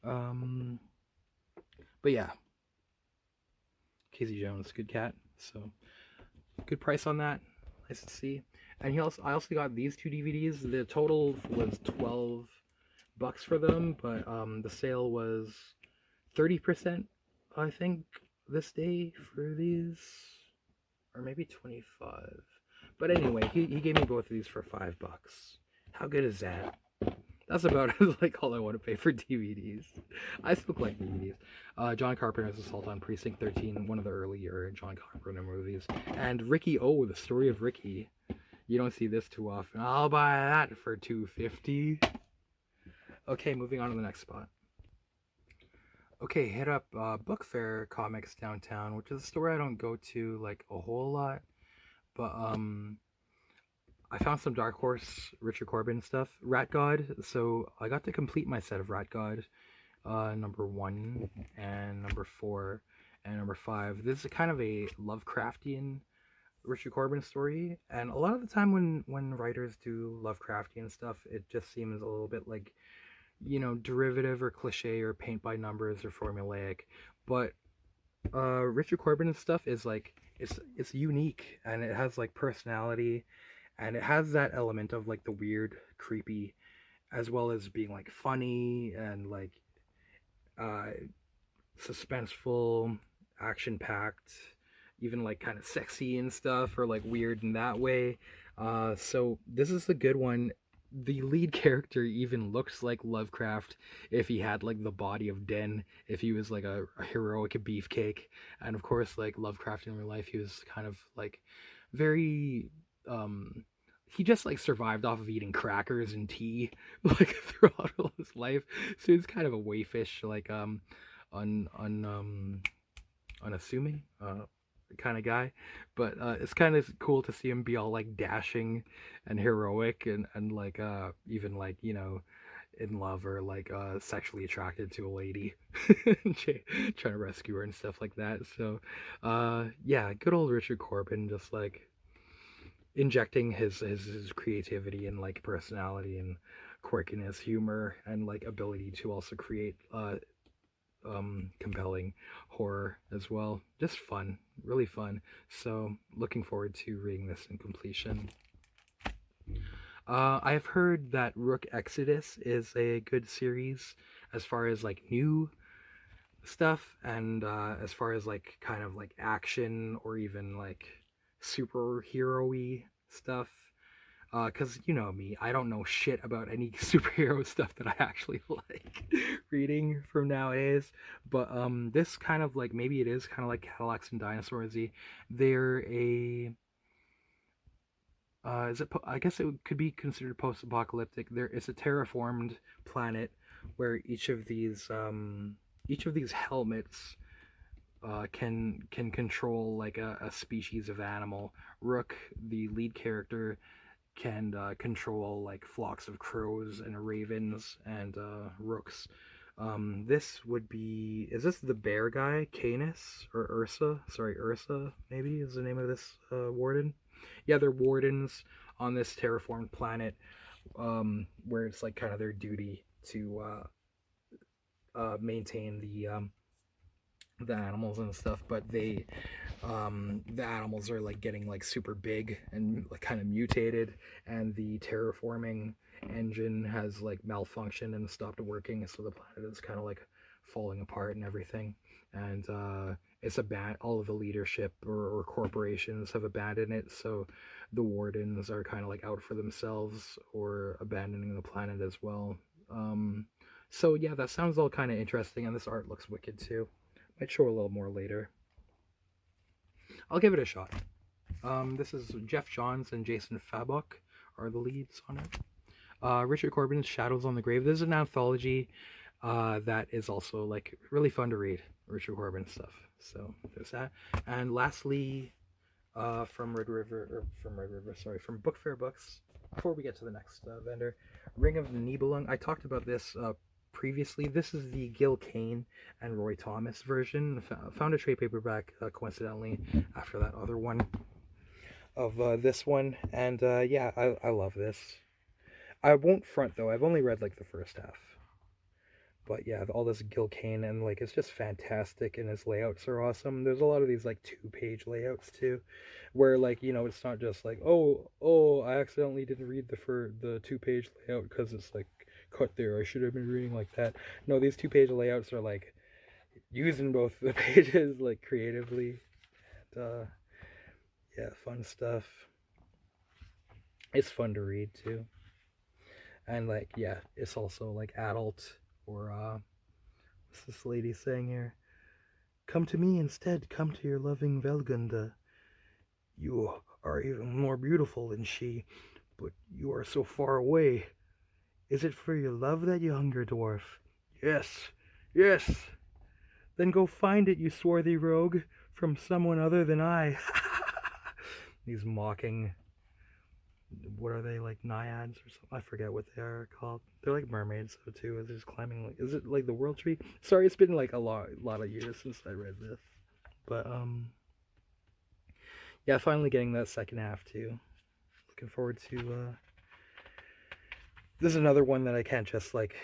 Um, but yeah, Casey Jones, good cat. So good price on that. Nice to see. And I also got these two DVDs. The total was $12 for them, but the sale was 30%, I think, this day for these, or maybe 25. But anyway, he gave me both of these for $5. How good is that? That's about like all I want to pay for DVDs. I still collect DVDs. John Carpenter's Assault on Precinct 13, one of the earlier John Carpenter movies. And Ricky O, The Story of Ricky. You don't see this too often. I'll buy that for $2.50. Okay, moving on to the next spot. Okay, hit up Book Fair Comics downtown, which is a store I don't go to like a whole lot, but I found some Dark Horse Richard Corben stuff. Rat God, so I got to complete my set of Rat God, number 1 and number 4 and number 5. This is kind of a Lovecraftian Richard Corben story, and a lot of the time when writers do Lovecraftian stuff, it just seems a little bit like, derivative or cliche or paint by numbers or formulaic. But Richard Corben's stuff is like it's unique, and it has like personality, and it has that element of like the weird, creepy, as well as being like funny and like uh suspenseful, action packed, even like kind of sexy and stuff, or like weird in that way. So this is a good one. The lead character even looks like Lovecraft if he had like the body of Den, if he was like a heroic beefcake. And of course, like Lovecraft in real life, he was kind of like very he just like survived off of eating crackers and tea like throughout all his life. So he's kind of a wayfish, like unassuming kind of guy. But it's kind of cool to see him be all like dashing and heroic, and like even like in love or like sexually attracted to a lady trying to rescue her and stuff like that. So yeah, good old Richard Corben, just like injecting his creativity and like personality and quirkiness, humor, and like ability to also create compelling horror as well. Just fun, really fun. So looking forward to reading this in completion. I've heard that Rook Exodus is a good series as far as like new stuff, and as far as like kind of like action or even like superhero-y stuff, because you know me, I don't know shit about any superhero stuff that I actually like reading from nowadays. But this kind of like, maybe it is kind of like Cadillacs and Dinosaurs-y. They're a is it? I guess it could be considered post-apocalyptic. There is a terraformed planet where each of these helmets can control like a species of animal. Rook, the lead character, can control like flocks of crows and ravens and rooks. This would be, is this the bear guy, Canis or Ursa? Sorry, Ursa maybe is the name of this warden. Yeah, they're wardens on this terraformed planet, where it's like kind of their duty to maintain the animals and stuff. But the animals are like getting like super big and like kind of mutated, and the terraforming engine has like malfunctioned and stopped working, so the planet is kind of like falling apart and everything. And it's all of the leadership or corporations have abandoned it, so the wardens are kind of like out for themselves or abandoning the planet as well. So yeah, that sounds all kind of interesting, and this art looks wicked too. Might show a little more later. I'll give it a shot. This is Geoff Johns and Jason Fabok are the leads on it. Richard Corben's Shadows on the Grave. This is an anthology that is also like really fun to read. Richard Corben stuff. So there's that. And lastly, from Red River, from Book Fair Books. Before we get to the next vendor, Ring of the Nibelung. I talked about this previously. This is the Gil Kane and Roy Thomas version. Found a trade paperback coincidentally after that other one of this one, and yeah, I love this. I won't front though. I've only read like the first half, but yeah, all this Gil Kane, and like it's just fantastic, and his layouts are awesome. There's a lot of these like 2-page layouts too, where like, you know, it's not just like, oh I accidentally didn't read the 2-page layout because it's like cut there. I should have been reading like that. No, these 2-page layouts are like using both the pages like creatively. And, yeah, fun stuff. It's fun to read too, and like yeah, it's also like adult or what's this lady saying here? Come to me instead. Come to your loving Velgunda. You are even more beautiful than she, but you are so far away. Is it for your love that you hunger, dwarf? Yes, yes. Then go find it, you swarthy rogue, from someone other than I. These mocking, what are they, like naiads or something? I forget what they are called. They're like mermaids though too. They're just climbing. Like, is it like the world tree? Sorry, it's been like a lot of years since I read this, but yeah, finally getting that second half too. Looking forward to. This is another one that I can't just like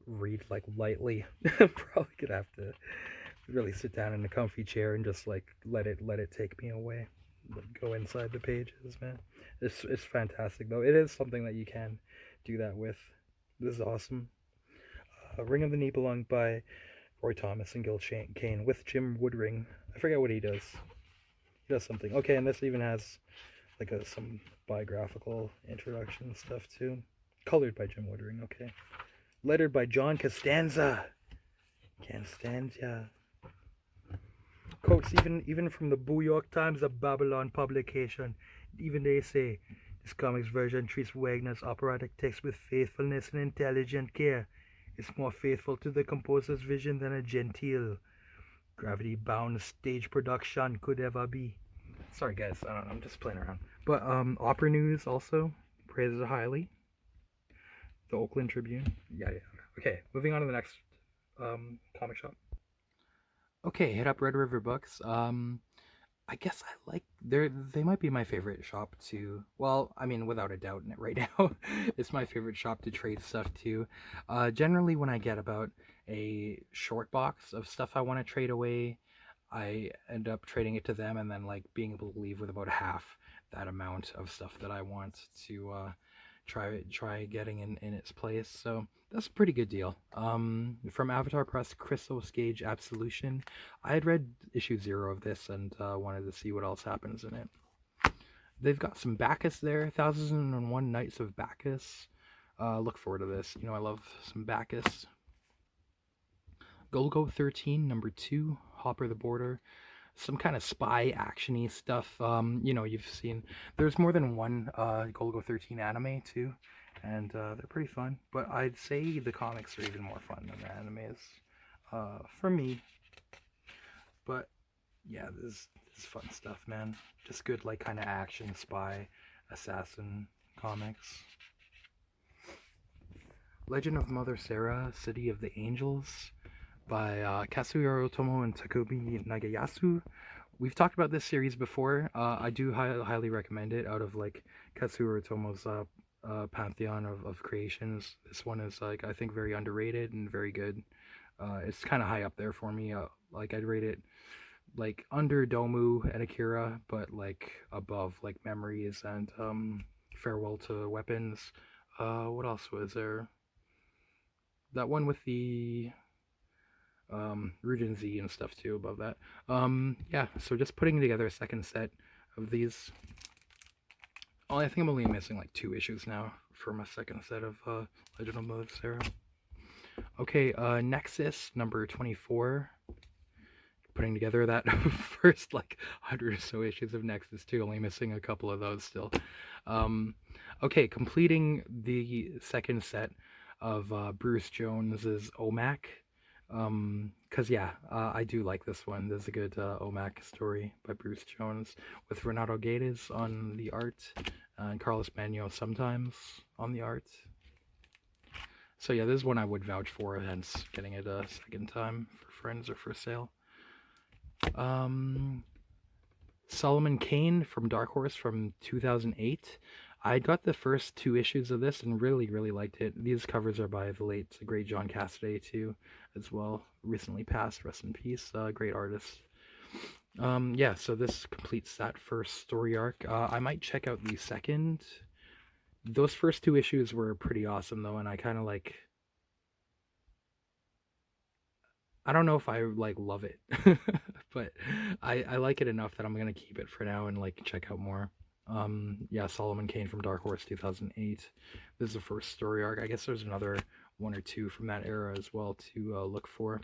read like lightly. Probably gonna have to really sit down in a comfy chair and just like let it take me away. Go inside the pages, man. It's fantastic though. It is something that you can do that with. This is awesome. Ring of the Nibelung by Roy Thomas and Gil Kane with Jim Woodring. I forget what he does. He does something. Okay, and this even has like some biographical introduction stuff too. Colored by Jim Woodring. Okay. Lettered by John Costanza. Costanza. Quotes even from the New York Times of Babylon publication. Even they say this comics version treats Wagner's operatic text with faithfulness and intelligent care. It's more faithful to the composer's vision than a genteel, gravity-bound stage production could ever be. Sorry guys, I don't know, I'm just playing around. But Opera News also praises it highly. The Oakland Tribune. Yeah. Okay, moving on to the next comic shop. Okay, hit up Red River Books. I guess I like they might be my favorite shop to, well, I mean, without a doubt right now. It's my favorite shop to trade stuff to. Generally when I get about a short box of stuff I want to trade away, I end up trading it to them and then like being able to leave with about half that amount of stuff that I want try getting in its place. So that's a pretty good deal. From Avatar Press, Crystal Gauge Absolution. I had read issue 0 of this and wanted to see what else happens in it. They've got some Bacchus there, 1001 Nights of Bacchus. Look forward to this. You know, I love some Bacchus. Golgo 13, number 2, Hopper the Border. Some kind of spy action-y stuff. You know, you've seen, there's more than one Golgo 13 anime too, and they're pretty fun. But I'd say the comics are even more fun than the animes, for me. But yeah, this is fun stuff, man. Just good, like, kind of action, spy, assassin comics. Legend of Mother Sarah, City of the Angels, by Kazuhiro Otomo and Takubi Nagayasu. We've talked about this series before. I do highly recommend it. Out of like Kazuhiro Otomo's pantheon of creations, this one is, like, I think very underrated and very good. It's kind of high up there for me. Like, I'd rate it like under Domu and Akira, but like above like Memories and Farewell to Weapons. What else was there? That one with the Rujin Z and stuff too above that. Yeah, so just putting together a second set of these. Oh, I think I'm only missing like 2 issues now for my second set of Legend of Mother Sarah. Okay, Nexus number 24. Putting together that first like 100 or so issues of Nexus too, only missing a couple of those still. Okay, completing the second set of Bruce Jones's OMAC. Cause yeah, I do like this one. There's a good OMAC story by Bruce Jones with Renato Gades on the art and Carlos Magno sometimes on the art. So yeah, this is one I would vouch for, hence getting it a second time for friends or for sale. Solomon Kane from Dark Horse from 2008. I got the first 2 issues of this and really liked it. These covers are by the late great John Cassaday too, as well. Recently passed, rest in peace. Great artist. Yeah, so this completes that first story arc. I might check out the second. Those first 2 issues were pretty awesome though, and I kind of like, I don't know if I like love it, but I like it enough that I'm gonna keep it for now and like check out more. Yeah, Solomon Kane from Dark Horse 2008. This is the first story arc. I guess there's another 1 or 2 from that era as well to look for.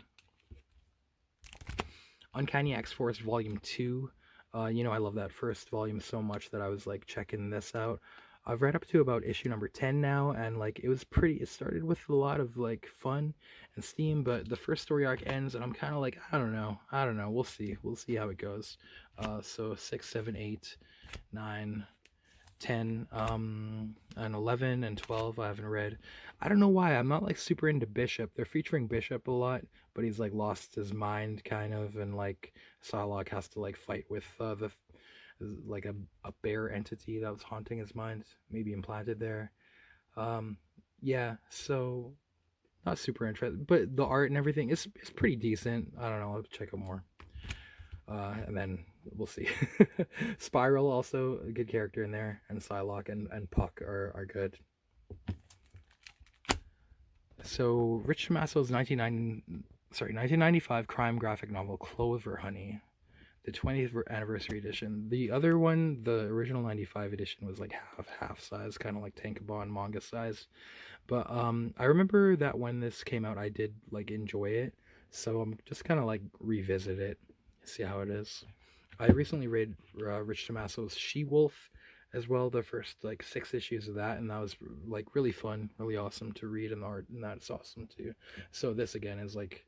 Uncanny X-Force Volume 2. You know, I love that first volume so much that I was like checking this out. I've read up to about issue number 10 now, and like it started with a lot of like fun and steam, but the first story arc ends and I'm kind of like, I don't know, we'll see how it goes. So 6, 7, 8, 9, 10, and 11 and 12 I haven't read. I don't know why, I'm not like super into Bishop. They're featuring Bishop a lot, but he's like lost his mind kind of, and like Psylocke has to like fight with like a bear entity that was haunting his mind, maybe implanted there. Yeah, so not super interested, but the art and everything is pretty decent. I don't know, I'll check out more. And then we'll see. Spiral also a good character in there, and Psylocke and Puck are good. So Rich Tomasso's 1995 crime graphic novel Clover Honey, the 20th anniversary edition. The other one, the original 95 edition, was like half size, kind of like Tankobon manga size. But I remember that when this came out, I did like enjoy it. So I'm just kind of like revisit it, see how it is. I recently read Rich Tomasso's She-Wolf as well, the first like 6 issues of that, and that was like really fun, really awesome to read, and the art and that's awesome too. So this again is like,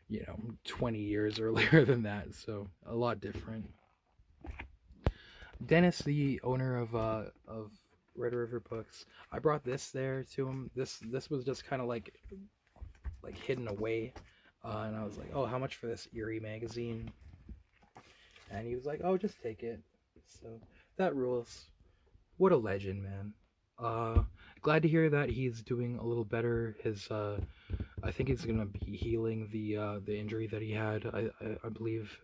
you know, 20 years earlier than that, so a lot different. Dennis, the owner of Red River Books, I brought this there to him. This was just kind of like hidden away, and I was like, oh, how much for this Eerie magazine? And he was like, oh, just take it. So that rules. What a legend, man. Glad to hear that he's doing a little better. His I think he's gonna be healing the injury that he had. I believe,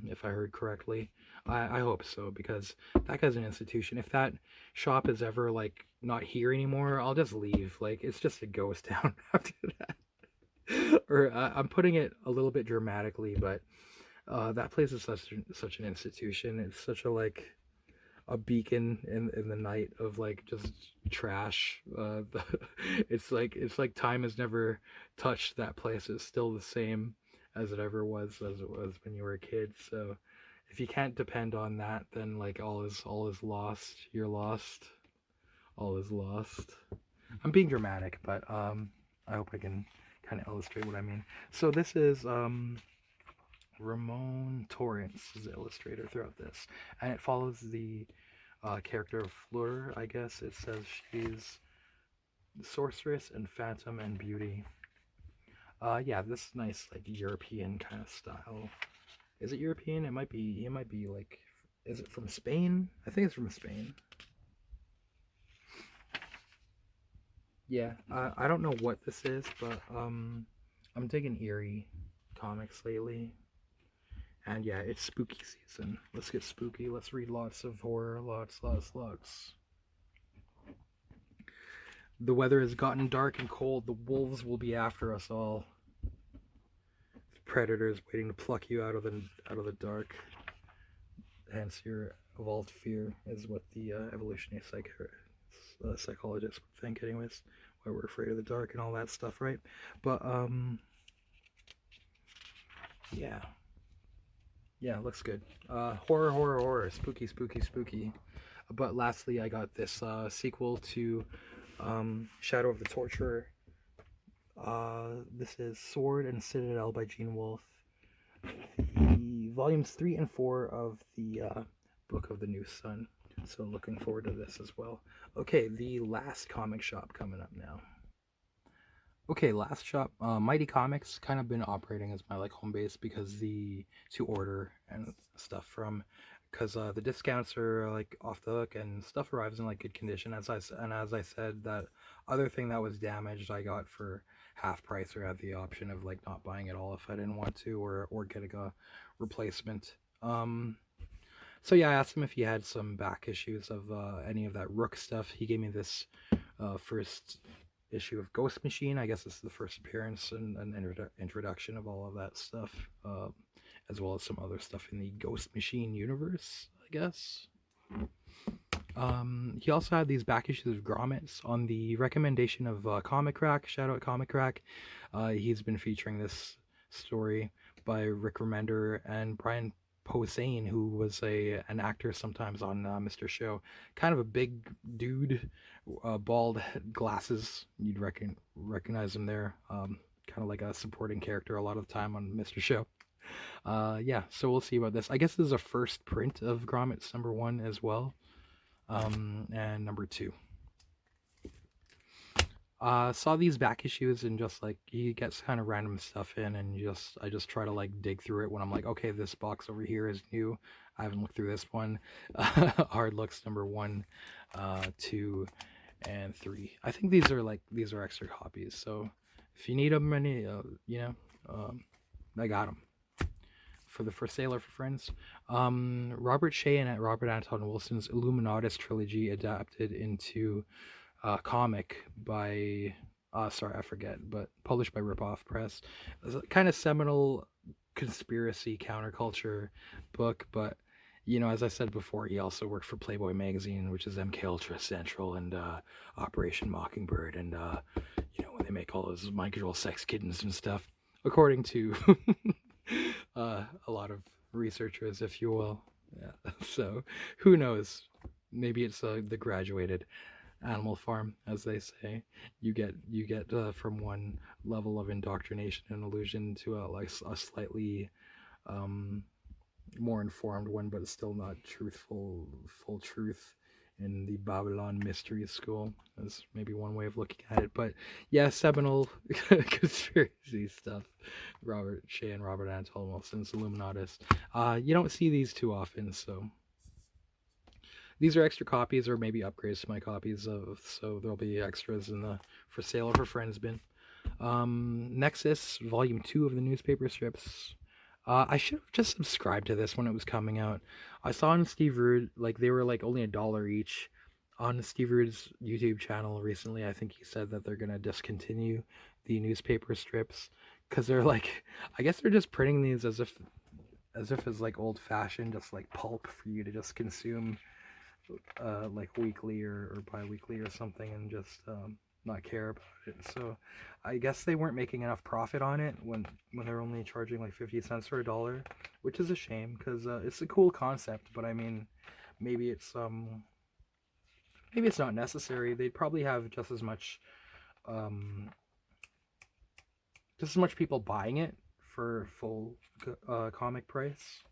if I heard correctly. I hope so, because that guy's an institution. If that shop is ever like not here anymore, I'll just leave. Like it's just a ghost town after that. Or I'm putting it a little bit dramatically, but that place is such an institution. It's such a like a beacon in the night of like just trash. It's like time has never touched that place. It's still the same as it ever was, as it was when you were a kid. So if you can't depend on that, then like all is lost. You're lost. All is lost. I'm being dramatic, but I hope I can kind of illustrate what I mean. So this is Ramon Torrents is the illustrator throughout this, and it follows the character of Fleur. I guess it says she's sorceress and phantom and beauty. Yeah, this nice like European kind of style. Is it European? It might be. It might be like. Is it from Spain? I think it's from Spain. Yeah, I don't know what this is, but I'm digging eerie comics lately. And yeah, it's spooky season. Let's get spooky. Let's read lots of horror. Lots. The weather has gotten dark and cold. The wolves will be after us all. The predators waiting to pluck you out of the dark. Hence your evolved fear is what the evolutionary psychologists would think, anyways. Why we're afraid of the dark and all that stuff, right? But yeah. Yeah, looks good. Horror, spooky. But lastly, I got this sequel to Shadow of the Torturer. This is Sword and Citadel by Gene Wolfe. The volumes 3 and 4 of the Book of the New Sun. So looking forward to this as well. Okay, the last comic shop coming up now. Okay, last shop, Mighty Comics, kind of been operating as my like home base because to order and stuff from, because the discounts are like off the hook and stuff arrives in like good condition. As I said, that other thing that was damaged I got for half price, or had the option of like not buying it all if I didn't want to, or getting a replacement. So yeah, I asked him if he had some back issues of any of that Rook stuff. He gave me this first issue of Ghost Machine. I guess this is the first appearance and introduction of all of that stuff, as well as some other stuff in the Ghost Machine universe, I guess. He also had these back issues of Grommets on the recommendation of Comic Rack. Shout out Comic Rack. He's been featuring this story by Rick Remender and Brian Posehn, who was an actor sometimes on Mr. Show. Kind of a big dude, bald, glasses. You'd recognize him there. Kind of like a supporting character a lot of the time on Mr. Show. Yeah, so we'll see about this. I guess this is a first print of Grommets #1 as well, and #2. Saw these back issues and just like he gets kind of random stuff in, and I just try to like dig through it when I'm like, okay, this box over here is new. I haven't looked through this one. Hard Looks #1, 2, and 3. I think these are extra copies. So if you need them, I got them for sale or for friends. Robert Shea and Robert Anton Wilson's Illuminatus trilogy adapted into comic by sorry, I forget, but published by Ripoff Press. It's a kind of seminal conspiracy counterculture book, but as I said before, he also worked for Playboy magazine, which is MK Ultra Central, and Operation Mockingbird, and when they make all those mind control sex kittens and stuff, according to a lot of researchers, if you will. Yeah. So who knows? Maybe it's the graduated Animal Farm, as they say. You get from one level of indoctrination and illusion to a slightly more informed one, but still not full truth in the Babylon Mystery School. That's maybe one way of looking at it. But yeah, seminal conspiracy stuff. Robert Shea and Robert Anton Wilson's Illuminatus. You don't see these too often, so these are extra copies, or maybe upgrades to my copies of, so there'll be extras in the for sale or for friends bin. Nexus Volume 2 of the newspaper strips. I should have just subscribed to this when it was coming out. I saw on Steve Rude, like, they were like only $1 each on Steve Rude's YouTube channel recently. I think he said that they're gonna discontinue the newspaper strips because they're like, I guess they're just printing these as if it's like old fashioned, just like pulp for you to just consume like weekly or bi-weekly or something, and just not care about it. So I guess they weren't making enough profit on it when they're only charging like 50 cents or $1, which is a shame because it's a cool concept. But I mean, maybe it's not necessary. They'd probably have just as much people buying it for full comic price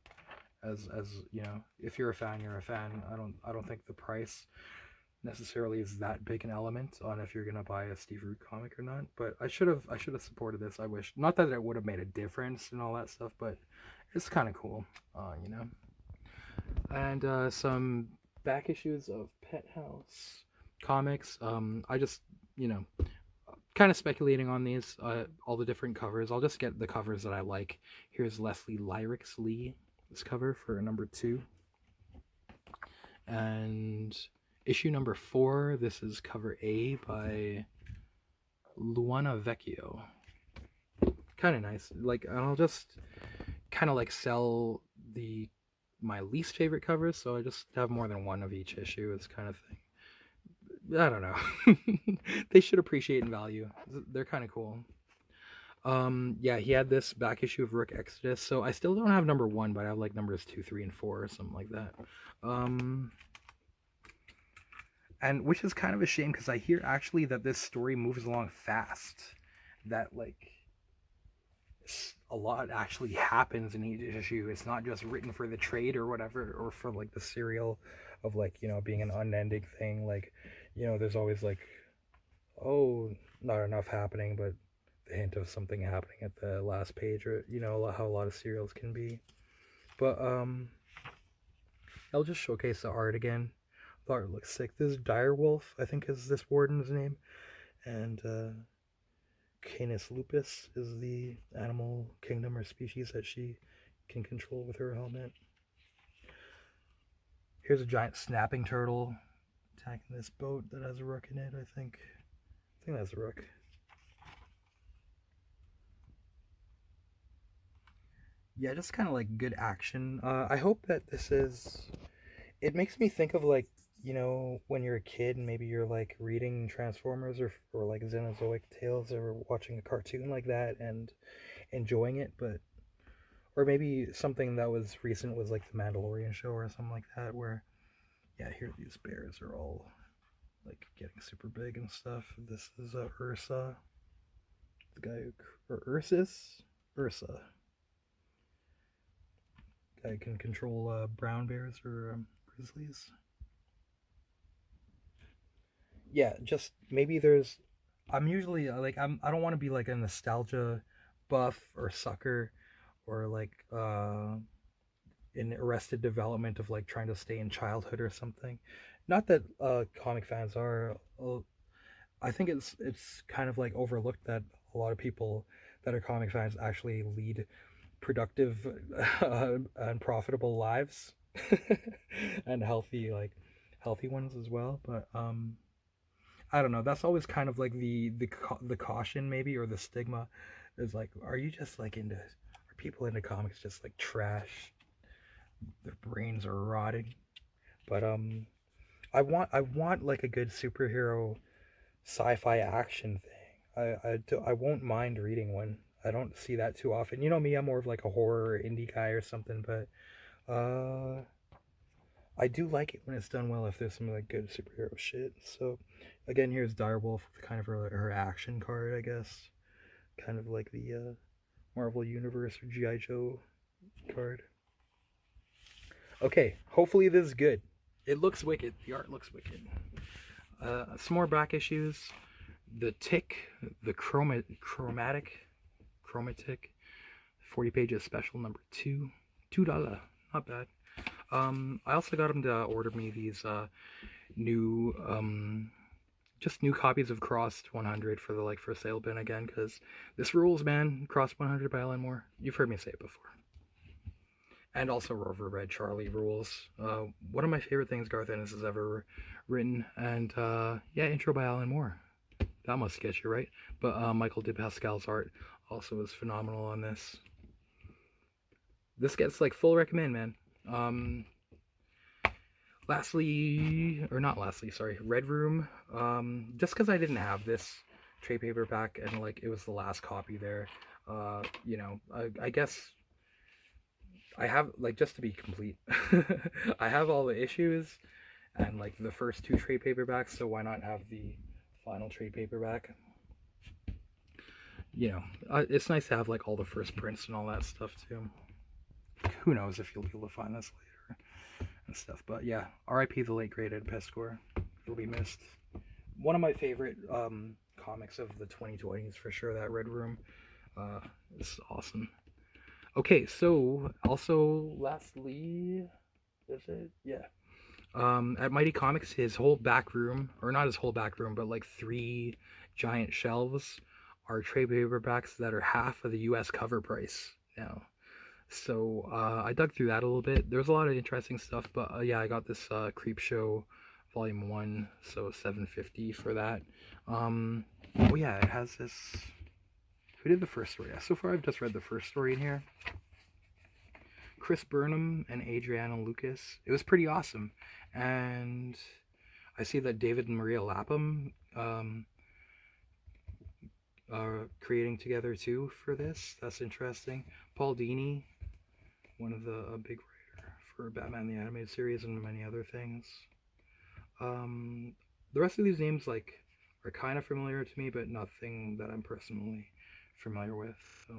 as you know. If you're a fan, you're a fan. I don't think the price necessarily is that big an element on if you're gonna buy a Steve Root comic or not. But I should have supported this. I wish, not that it would have made a difference and all that stuff, but it's kind of cool, you know. And some back issues of Penthouse comics. I just, you know, kind of speculating on these, all the different covers. I'll just get the covers that I like. Here's Leslie Lyrics Lee, this cover for number 2. And issue number 4, this is cover A by Luana Vecchio. Kind of nice. Like, I'll just kind of like sell my least favorite covers, so I just have more than one of each issue. It's kind of thing. I don't know. They should appreciate in value. They're kind of cool. Yeah, he had this back issue of Rook Exodus, so I still don't have number 1, but I have like numbers 2, 3, and 4 or something like that. And which is kind of a shame because I hear actually that this story moves along fast. That like a lot actually happens in each issue. It's not just written for the trade or whatever, or for like the serial of like, you know, being an unending thing. Like, you know, there's always like, oh, not enough happening, but the hint of something happening at the last page, or you know how a lot of serials can be. But I'll just showcase the art again. The art looks sick. This is Direwolf, I think is this warden's name, and Canis lupus is the animal kingdom or species that she can control with her helmet. Here's a giant snapping turtle attacking this boat that has a Rook in it, I think. I think that's a Rook. Yeah, just kind of like good action. I hope that this is... It makes me think of like, you know, when you're a kid and maybe you're like reading Transformers or like Xenozoic Tales or watching a cartoon like that and enjoying it, but... Or maybe something that was recent was like the Mandalorian show or something like that, where, yeah, here these bears are all like getting super big and stuff. This is Ursa, the guy or Ursus, Ursa. Guy can control brown bears or grizzlies. Yeah, just maybe there's. I'm usually like I don't want to be like a nostalgia buff or sucker or like in Arrested Development of like trying to stay in childhood or something. Not that comic fans are. I think it's kind of like overlooked that a lot of people that are comic fans actually lead productive and profitable lives and healthy ones as well. But I don't know. That's always kind of like the caution maybe, or the stigma is like, are you just like are people into comics just like trash? Their brains are rotting. But I want like a good superhero sci-fi action thing. I won't mind reading one. I don't see that too often. You know me, I'm more of like a horror indie guy or something, but I do like it when it's done well if there's some like good superhero shit. So again, here's Direwolf with kind of her action card, I guess. Kind of like the Marvel Universe or G.I. Joe card. Okay, hopefully this is good. It looks wicked. The art looks wicked. Some more back issues. The Tick, the Chromatic, 40 pages special number 2. $2. Not bad. I also got him to order me these new just new copies of Crossed 100 for the like for sale bin again, because this rules, man. Crossed 100 by Alan Moore. You've heard me say it before. And also Rover Red Charlie rules. One of my favorite things Garth Ennis has ever written. And yeah, intro by Alan Moore. That must get you, right? But Michael DePascal's art also is phenomenal on this. This gets like full recommend, man. Lastly, or not lastly, sorry, Red Room. Just because I didn't have this trade paperback and like it was the last copy there, you know, I guess I have, like, just to be complete, I have all the issues and like the first 2 trade paperbacks, so why not have the final trade paperback? You know, it's nice to have like all the first prints and all that stuff too. Who knows if you'll be able to find this later and stuff, but yeah, R.I.P. the late great Ed Pescore. He'll be missed. One of my favorite comics of the 2020s for sure, that Red Room. It's awesome. Okay, so also lastly, is it? Yeah. At Mighty Comics, his whole back room, or not his whole back room, but like 3 giant shelves are trade paperbacks that are half of the US cover price now. So I dug through that a little bit. There's a lot of interesting stuff, but yeah, I got this Creepshow Volume 1, so $7.50 for that. Oh yeah, it has this. Who did the first story? Yeah, so far I've just read the first story in here. Chris Burnham and Adriana Lucas. It was pretty awesome. And I see that David and Maria Lapham are creating together too for this. That's interesting. Paul Dini, one of the big writer for Batman the Animated Series and many other things. The rest of these names like are kind of familiar to me, but nothing that I'm personally familiar with. So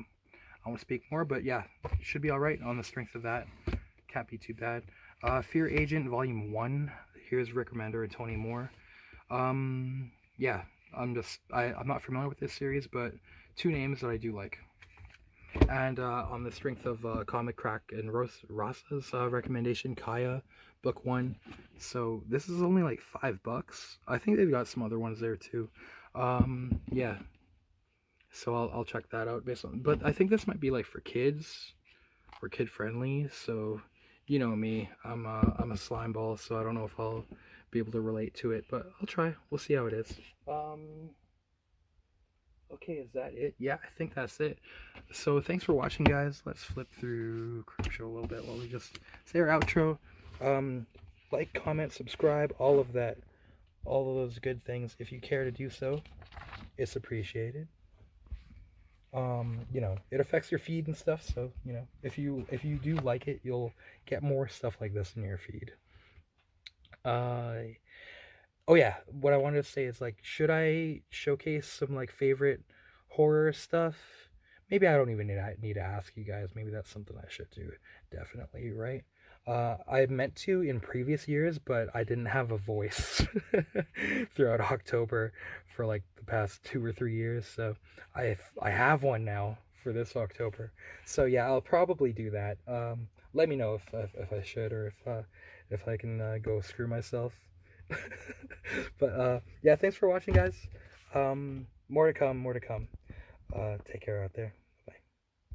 I won't speak more, but yeah, should be all right on the strength of that. Can't be too bad. Fear Agent Volume 1. Here's Rick Remender and Tony Moore. Yeah, I'm not familiar with this series, but 2 names that I do like. And on the strength of Comic Crack and Rosa's recommendation, Kaya, Book 1. So this is only like $5. I think they've got some other ones there too. Yeah. So I'll check that out based on, but I think this might be like for kids or kid friendly. So you know me, I'm a slime ball, so I don't know if I'll be able to relate to it, but I'll try. We'll see how it is. Okay, is that it? Yeah, I think that's it. So thanks for watching, guys. Let's flip through Creepshow a little bit while we just say our outro. Like, comment, subscribe, all of that, all of those good things. If you care to do so, it's appreciated. You know, it affects your feed and stuff, so you know, if you do like it, you'll get more stuff like this in your feed. Oh yeah, what I wanted to say is, like, should I showcase some like favorite horror stuff? Maybe I don't even need to ask you guys. Maybe that's something I should do. Definitely, right? I meant to in previous years, but I didn't have a voice throughout October for like the past 2 or 3 years. So I have one now for this October. So yeah, I'll probably do that. Let me know if I should, or if I can go screw myself. But yeah, thanks for watching, guys. More to come. Take care out there.